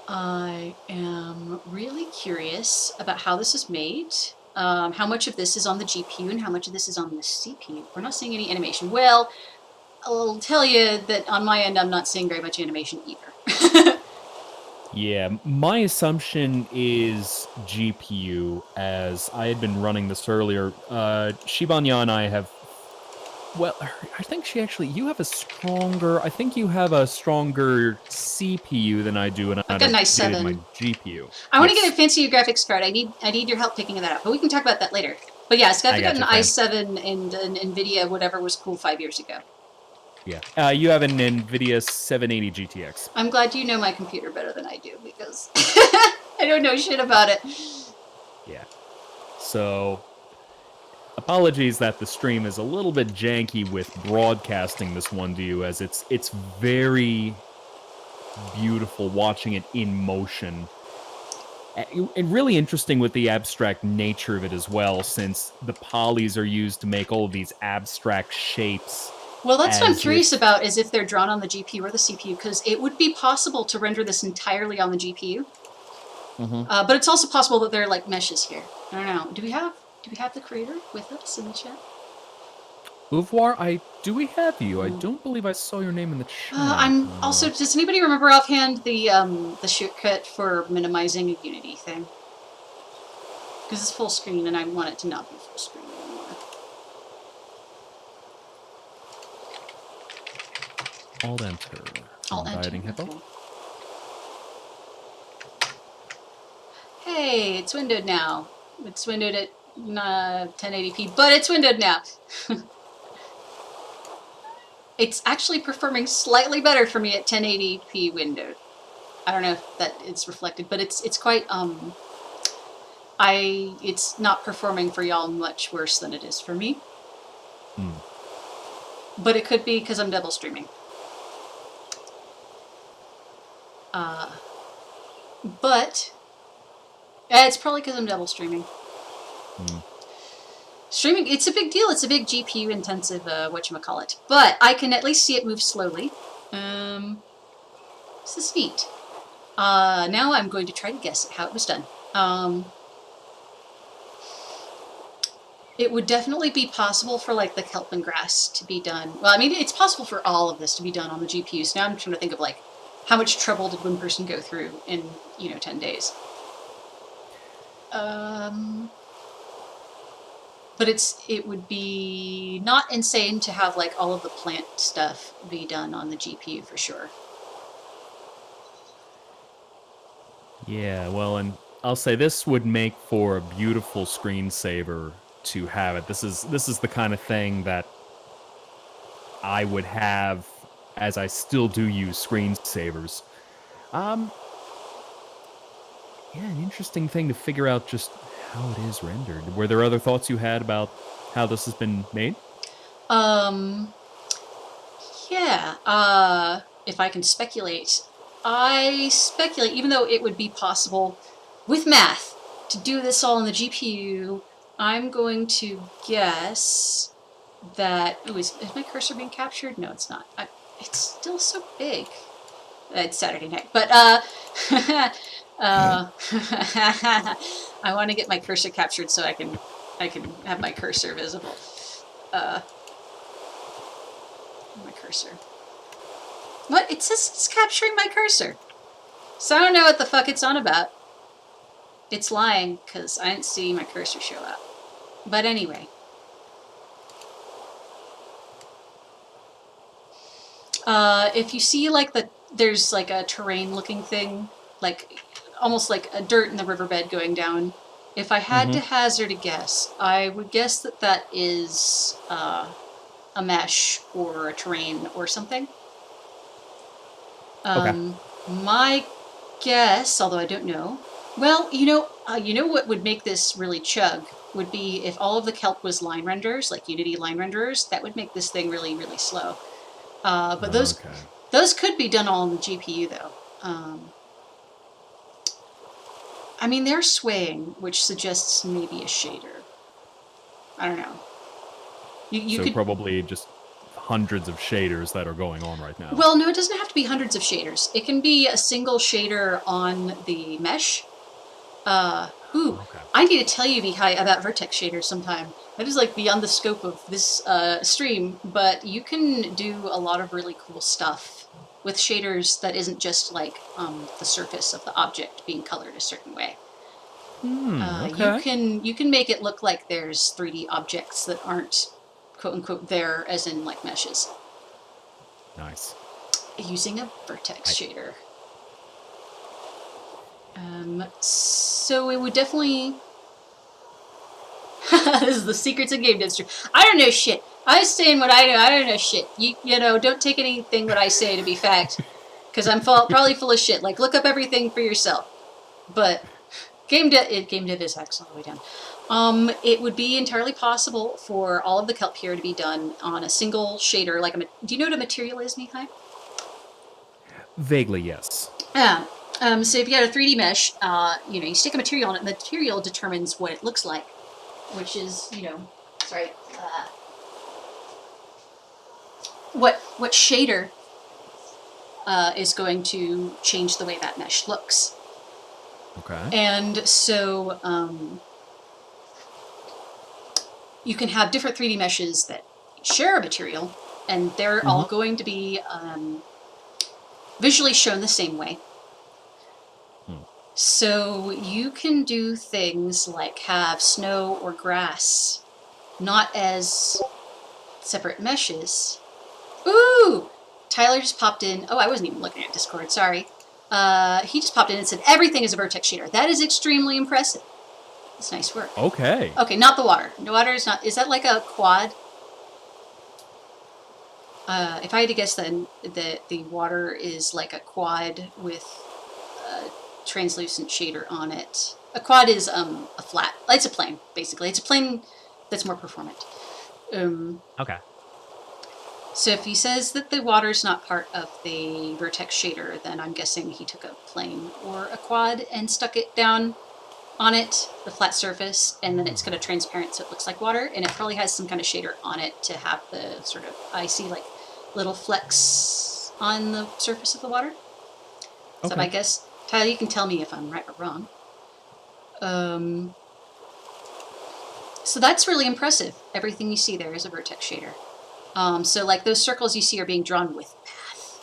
I am really curious about how this is made, how much of this is on the GPU and how much of this is on the CPU. We're not seeing any animation. Well, I'll tell you that on my end, I'm not seeing very much animation either. Yeah, my assumption is GPU, as I had been running this earlier. Shibanya and I have... Well, I think she actually... You have a stronger... I think you have a stronger CPU than I do, and I've got an i7. my GPU. I want to get a fancy graphics card. I need your help picking that up, but we can talk about that later. But yeah, it's got an i7 and an NVIDIA, whatever was cool 5 years ago. Yeah, you have an NVIDIA 780 GTX. I'm glad you know my computer better than I do, because I don't know shit about it. Yeah. So, apologies that the stream is a little bit janky with broadcasting this one to you, as it's very beautiful watching it in motion. And really interesting with the abstract nature of it as well, since the polys are used to make all of these abstract shapes. Well, that's what I'm as curious if- about, is if they're drawn on the GPU or the CPU, because it would be possible to render this entirely on the GPU. But it's also possible that they're like meshes here. I don't know. Do we have the creator with us in the chat? Uvar, do we have you? I don't believe I saw your name in the chat. I'm also. Does anybody remember offhand the shortcut for minimizing a Unity thing? Because it's full screen, and I want it to not be full screen anymore. Alt enter. Alt enter. Inviting Hippo. Okay. Hey, it's windowed now. It's windowed at 1080p, but it's windowed now. It's actually performing slightly better for me at 1080p windowed. I don't know if that it's reflected, but it's quite it's not performing for y'all much worse than it is for me. But it could be because I'm double streaming. But it's probably because I'm double streaming. Streaming, it's a big deal. It's a big GPU intensive whatchamacallit. But I can at least see it move slowly. This is neat. Now I'm going to try to guess how it was done. It would definitely be possible for like the kelp and grass to be done. Well, I mean, it's possible for all of this to be done on the GPUs. Now I'm trying to think of like, how much trouble did one person go through in, 10 days? But it would be not insane to have like all of the plant stuff be done on the GPU for sure. Yeah, well, and I'll say this would make for a beautiful screensaver to have it. This is the kind of thing that I would have as I still do use screensavers. Yeah, an interesting thing to figure out just how it is rendered. Were there other thoughts you had about how this has been made? Yeah, if I can speculate, even though it would be possible with math to do this all on the GPU, I'm going to guess that, is my cursor being captured? No, it's not. It's still so big. It's Saturday night, but, I want to get my cursor captured so I can have my cursor visible. My cursor. What? It says it's capturing my cursor. So I don't know what the fuck it's on about. It's lying because I didn't see my cursor show up. But anyway. If you see like there's like a terrain looking thing, like almost like a dirt in the riverbed going down. If I had to hazard a guess, I would guess that is a mesh or a terrain or something. Okay. My guess, although I don't know, well, you know what would make this really chug would be if all of the kelp was line renderers, like Unity line renderers. That would make this thing really, really slow. But those could be done all on the GPU though. I mean, they're swaying, which suggests maybe a shader. I don't know. You could probably just hundreds of shaders that are going on right now. Well, no, it doesn't have to be hundreds of shaders. It can be a single shader on the mesh. I need to tell you, Mihai, about vertex shaders sometime. That is like beyond the scope of this stream, but you can do a lot of really cool stuff with shaders that isn't just like the surface of the object being colored a certain way. You can make it look like there's 3D objects that aren't quote unquote there, as in like meshes. Nice. Using a vertex shader. So it would definitely. This is the secrets of game industry. I don't know shit. I was saying what I know. I don't know shit. You don't take anything what I say to be fact, because I'm probably full of shit. Like, look up everything for yourself. But game dev is X all the way down. It would be entirely possible for all of the kelp here to be done on a single shader. Like, do you know what a material is, Mihai? Vaguely, yes. So if you got a 3D mesh, you stick a material on it, and the material determines what it looks like, which is, what shader is going to change the way that mesh looks. Okay. And so you can have different 3D meshes that share a material, and they're all going to be visually shown the same way. So you can do things like have snow or grass not as separate meshes. Ooh! Tyler just popped in. Oh, I wasn't even looking at Discord, sorry. He just popped in and said, everything is a vertex shader. That is extremely impressive. That's nice work. Okay. Okay, not the water. The water is not... Is that like a quad? If I had to guess, then the water is like a quad with a translucent shader on it. A quad is a flat. It's a plane, basically. It's a plane that's more performant. Okay. So if he says that the water is not part of the vertex shader, then I'm guessing he took a plane or a quad and stuck it down on it, the flat surface, and then it's got a transparent so it looks like water, and it probably has some kind of shader on it to have the sort of icy, like, little flecks on the surface of the water. So I guess, Tyler, you can tell me if I'm right or wrong. So that's really impressive. Everything you see there is a vertex shader. So like those circles you see are being drawn with path.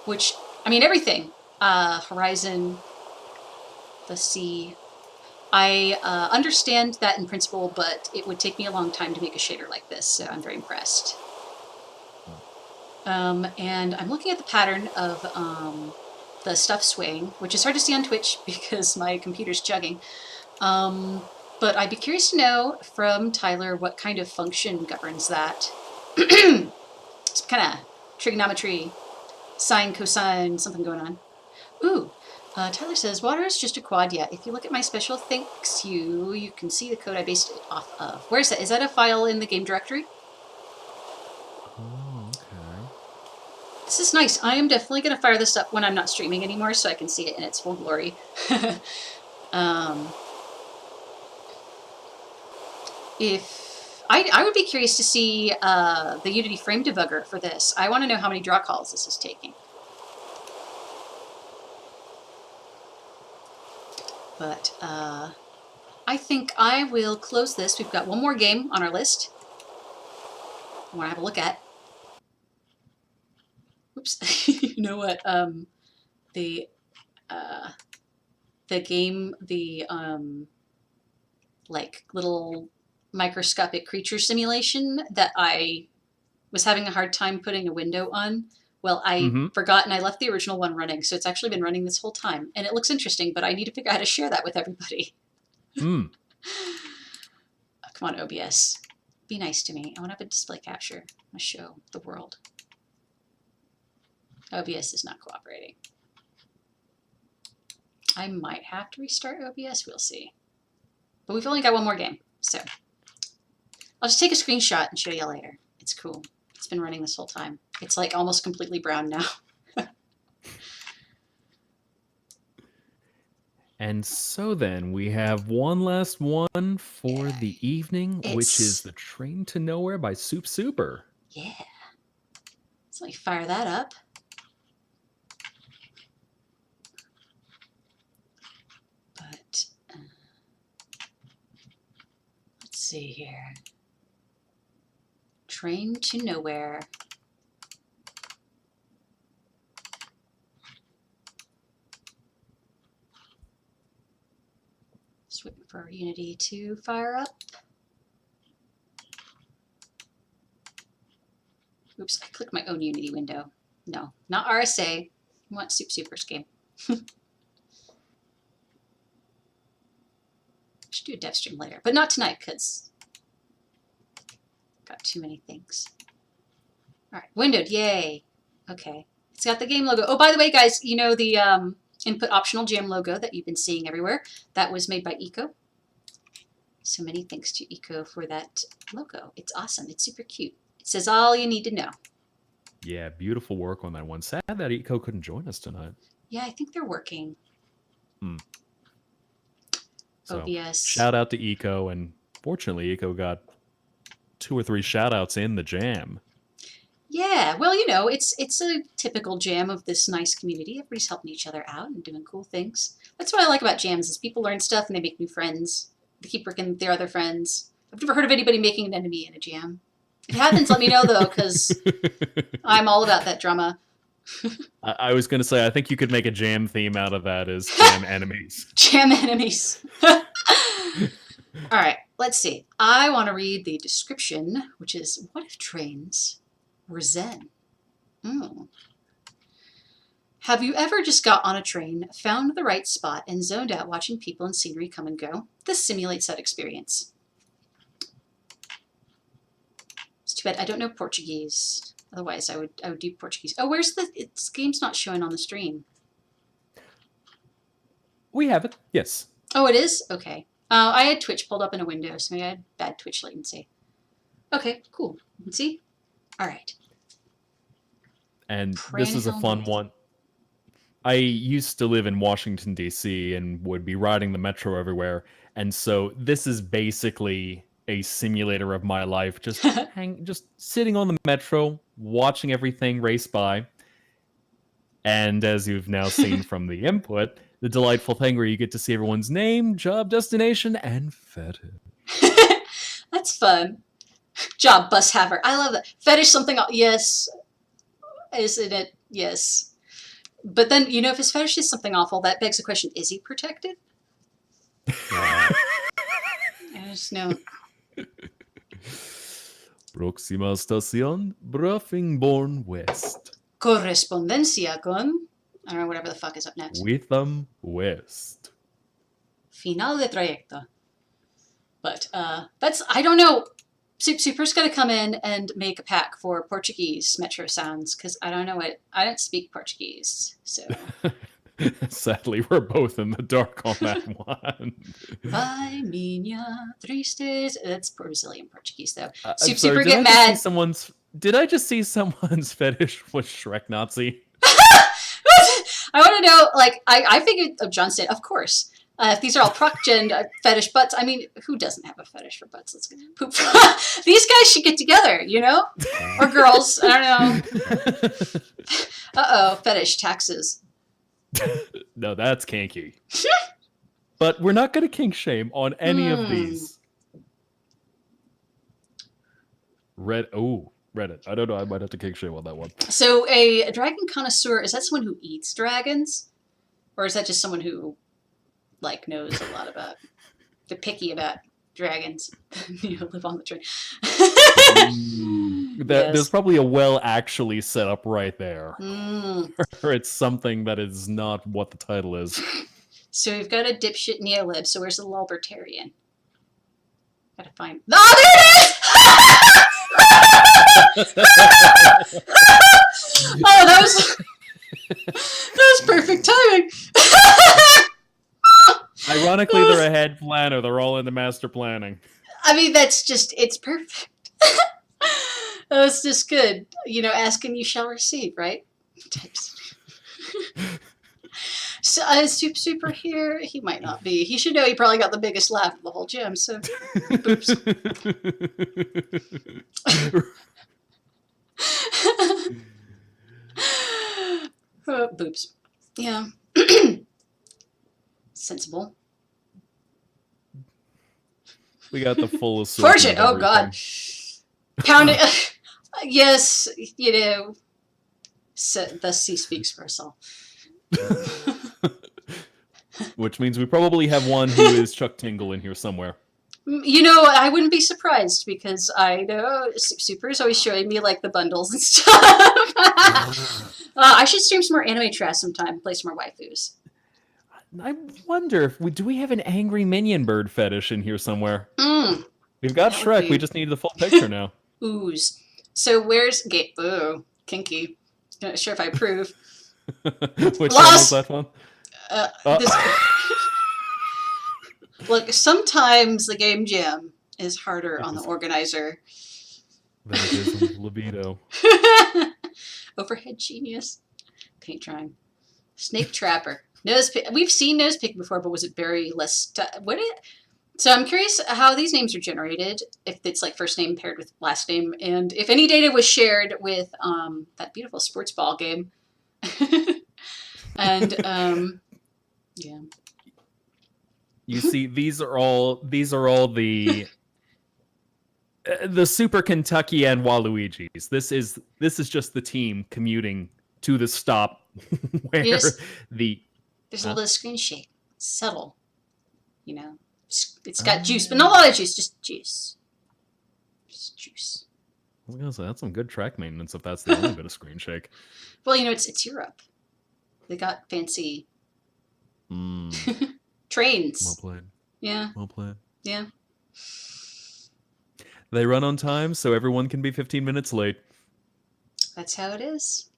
Which, I mean, everything. Horizon, the sea. I understand that in principle, but it would take me a long time to make a shader like this, so I'm very impressed. And I'm looking at the pattern of the stuff swaying, which is hard to see on Twitch because my computer's chugging. But I'd be curious to know from Tyler what kind of function governs that. It's kind of trigonometry, sine, cosine, something going on. Ooh, Tyler says, water is just a quad, yeah. If you look at my special thanks you can see the code I based it off of. Where is that? Is that a file in the game directory? Oh, okay. This is nice. I am definitely going to fire this up when I'm not streaming anymore so I can see it in its full glory. If I would be curious to see the Unity frame debugger for this. I want to know how many draw calls this is taking. But I think I will close this. We've got one more game on our list I want to have a look at. Oops. You know what? The game, like little microscopic creature simulation that I was having a hard time putting a window on. Well, I forgot and I left the original one running, so it's actually been running this whole time. And it looks interesting, but I need to figure out how to share that with everybody. Mm. Oh, come on, OBS. Be nice to me. I want to have a display capture. I want to show the world. OBS is not cooperating. I might have to restart OBS. We'll see. But we've only got one more game, so I'll just take a screenshot and show you later. It's cool. It's been running this whole time. It's like almost completely brown now. And so then we have one last one for the evening, which is The Train to Nowhere by Soup Super. Yeah. So let me fire that up. But let's see here. Train to Nowhere. Just waiting for Unity to fire up. Oops, I clicked my own Unity window. No, not RSA. I want Soup Super's game. Should do a dev stream later, but not tonight because got too many things. All right, windowed, yay. Okay, it's got the game logo. Oh, by the way, guys, you know the input optional jam logo that you've been seeing everywhere? That was made by Eco. So many thanks to Eco for that logo. It's awesome. It's super cute. It says all you need to know. Yeah, beautiful work on that one. Sad that Eco couldn't join us tonight. Yeah, I think they're working. So OBS. shout out to Eco, and fortunately Eco got 2 or 3 shout outs in the jam. Yeah, well, it's a typical jam of this nice community. Everybody's helping each other out and doing cool things. That's what I like about jams is people learn stuff and they make new friends. They keep working with their other friends. I've never heard of anybody making an enemy in a jam. If it happens, let me know though, because I'm all about that drama. I was going to say, I think you could make a jam theme out of that as jam enemies. Jam enemies. All right, let's see. I want to read the description, which is, what if trains were Zen? Have you ever just got on a train, found the right spot, and zoned out watching people and scenery come and go? This simulates that experience. It's too bad I don't know Portuguese. Otherwise, I would do Portuguese. Oh, where's its game's not showing on the stream. We have it, yes. Oh, it is? Okay. I had Twitch pulled up in a window, so maybe I had bad Twitch latency. Okay, cool. You can see? All right. And this is a fun one. I used to live in Washington, D.C. and would be riding the metro everywhere. And so this is basically a simulator of my life. Just sitting on the metro, watching everything race by. And as you've now seen from the input, the delightful thing where you get to see everyone's name, job, destination, and fetish. That's fun. Job bus haver. I love that. Fetish something. Yes. Isn't it? Yes. But then, if his fetish is something awful, that begs the question, is he protected? I just know. Próxima estación, Bruffingborn West. Correspondencia con... I don't know, whatever the fuck is up next. Witham West. Final de trayecto. But that's... I don't know. Super's got to come in and make a pack for Portuguese metro sounds, because I don't know it. I don't speak Portuguese, so... Sadly, we're both in the dark on that one. Ai, minha tristes. That's Brazilian Portuguese, though. Super get mad. Did I just see someone's fetish with Shrek Nazi? I want to know, I figured, John said, of course. If these are all proc-gen fetish butts, I mean, who doesn't have a fetish for butts? Let's poop. These guys should get together, Or girls, I don't know. Uh-oh, fetish taxes. No, that's kinky. But we're not going to kink shame on any of these. Reddit. I don't know, I might have to kink shame on that one. So a dragon connoisseur, is that someone who eats dragons? Or is that just someone who... knows a lot about, they're picky about dragons, live on the train. There's probably a well actually set up right there. Or it's something that is not what the title is. So we've got a dipshit neolib, so where's the lulbertarian? Gotta find... Oh, there it is! Oh, that was perfect timing. Ironically, they're a head planner. They're all into master planning. I mean, it's perfect. That was just good. Ask and you shall receive, right? So, Super here, he might not be. He should know he probably got the biggest laugh of the whole gym, so... Oops. Boobs. Yeah. Sensible. We got the full assortment. Fortune! Oh, God. Pound it. Yes, so the sea speaks for us all. Which means we probably have one who is Chuck Tingle in here somewhere. I wouldn't be surprised because I know Super is always showing me the bundles and stuff. I should stream some more anime trash sometime, play some more waifus. I wonder if do we have an angry minion bird fetish in here somewhere? We've got Shrek. We just need the full picture now. Ooze. So where's ooh, kinky. Not sure if I approve. Which one was that one? Look, sometimes the game jam is harder on the organizer. That is libido. Overhead genius. Paint drawing. Snake trapper. Nose pick. We've seen nose pick before, but was it very less? So I'm curious how these names are generated. If it's like first name paired with last name, and if any data was shared with that beautiful sports ball game. And yeah. You see, these are all the Super Kentucky and Waluigi's. This is just the team commuting to the stop where There's the a little bit of screen shake. Subtle. You know. It's got juice, but not a lot of juice, just juice. Just juice. I was gonna say that's some good track maintenance if that's the only bit of screen shake. Well, you know, it's Europe. They got fancy trains. Well played. Yeah. Well played. Yeah. They run on time, so everyone can be 15 minutes late. That's how it is.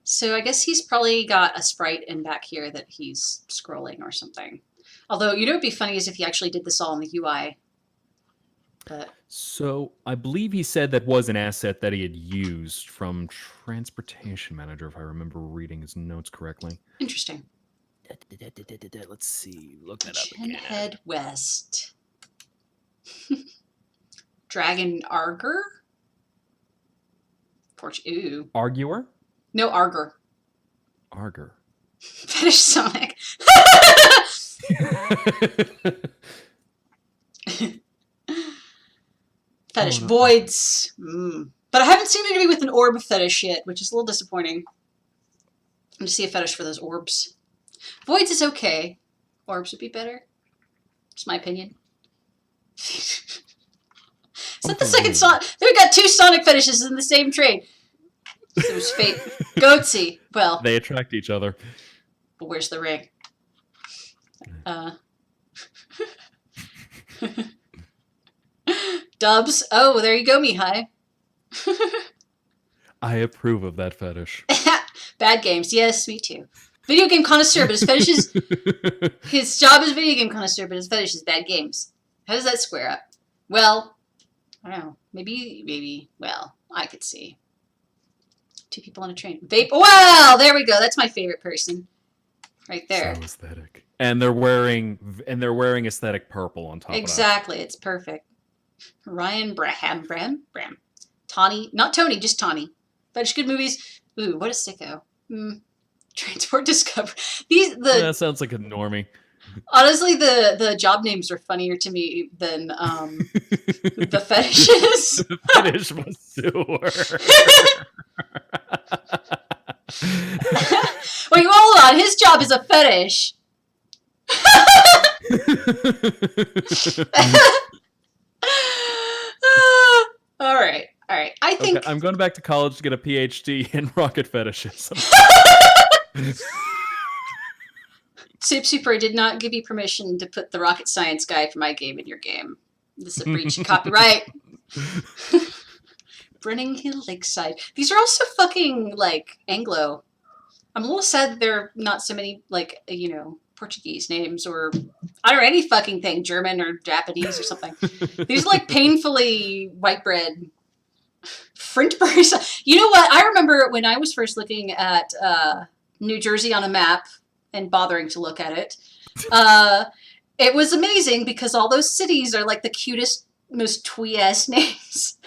So I guess he's probably got a sprite in back here that he's scrolling or something. Although, you know what would be funny is if he actually did this all in the UI. But So I believe he said that was an asset that he had used from Transportation Manager, if I remember reading his notes correctly. interesting. Let's see. Look that up again. Chinhead West. Dragon Arger? Ooh. Arguer? No, Arger. Arger. Fetish Sonic. Fetish voids. But I haven't seen anybody with an orb fetish yet, which is a little disappointing. I'm to see a fetish for those orbs. Voids is okay. Orbs would be better. It's my opinion. Is that the second Sonic? We've got two Sonic fetishes in the same train. So it's fate. Goatsy. Well, They attract each other. but where's the ring? Dubs. Oh, there you go, Mihai. I approve of that fetish. Bad games. Yes, me too. Video game connoisseur, but his fetish is... His job is video game connoisseur, but his fetish is bad games. How does that square up? Well, I don't know. Maybe, well, I could see. Two people on a train. Vape. Wow, there we go. That's my favorite person. Right there. So aesthetic. And they're wearing aesthetic purple on top Exactly. It's perfect. Ryan Bram. Tawny. Not Tony, just Tawny. Fetish good movies. Ooh, what a sicko. Transport Discovery. That sounds like a normie. Honestly, the job names are funnier to me than the fetishes. The fetish was sewer. Wait, hold on. His job is a fetish. All right. I think Okay, I'm going back to college to get a PhD in rocket fetishism. Soup Super did not give you permission to put the rocket science guy for my game in your game. This is a breach of copyright. Brenning Hill Lakeside. These are also fucking, like, Anglo. I'm a little sad that there are not so many, like, Portuguese names or, I don't know, any fucking thing, German or Japanese or something. These are, like, painfully white bread. Frintburg. You know what? I remember when I was first looking at New Jersey on a map and bothering to look at it. It was amazing because all those cities are like the cutest, most twee-ass names.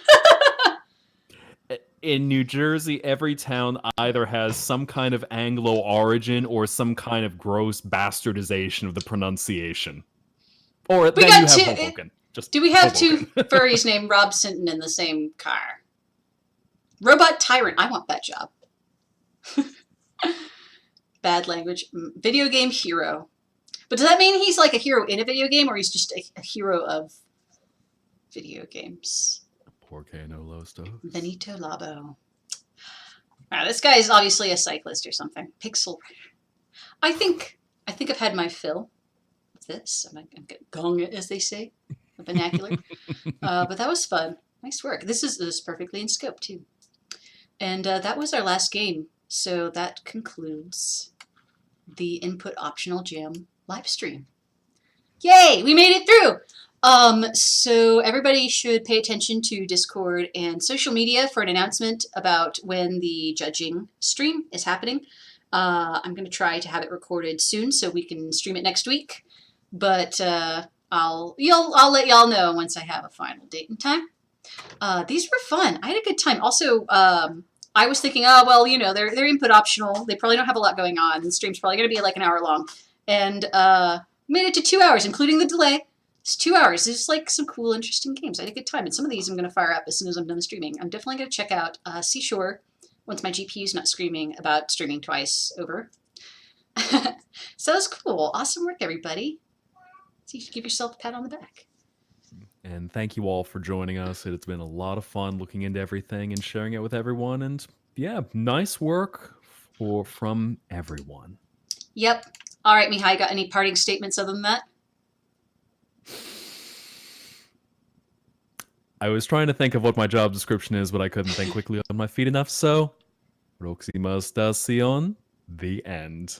In New Jersey, every town either has some kind of Anglo origin or some kind of gross bastardization of the pronunciation. Or then you have Hoboken. Do we have two furries named Rob Sinton in the same car? Robot Tyrant. I want that job. Bad language. Video game hero. But does that mean he's like a hero in a video game or he's just a hero of video games? Porque no los dos. Benito Labo. Wow, this guy is obviously a cyclist or something. Pixel. I think I've had my fill of this. I'm gong it, as they say, the vernacular. But that was fun. Nice work. This is perfectly in scope too. And that was our last game. So that concludes the Input Optional Jam live stream. Yay! We made it through! So everybody should pay attention to Discord and social media for an announcement about when the judging stream is happening. I'm going to try to have it recorded soon so we can stream it next week. But I'll let y'all know once I have a final date and time. These were fun. I had a good time. Also, I was thinking, oh well, you know, they're input optional. They probably don't have a lot going on. The stream's probably going to be like an hour long, and made it to 2 hours, including the delay. It's 2 hours. There's like some cool, interesting games. I had a good time, and some of these I'm going to fire up as soon as I'm done streaming. I'm definitely going to check out Seashore once my GPU's not screaming about streaming twice over. So that's cool. Awesome work, everybody. So you should give yourself a pat on the back. And thank you all for joining us. It's been a lot of fun looking into everything and sharing it with everyone. And yeah, nice work from everyone. Yep. All right, Mihai, got any parting statements other than that? I was trying to think of what my job description is, but I couldn't think quickly on my feet enough, so Proxima Station, the end.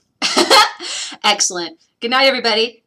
Excellent. Good night, everybody.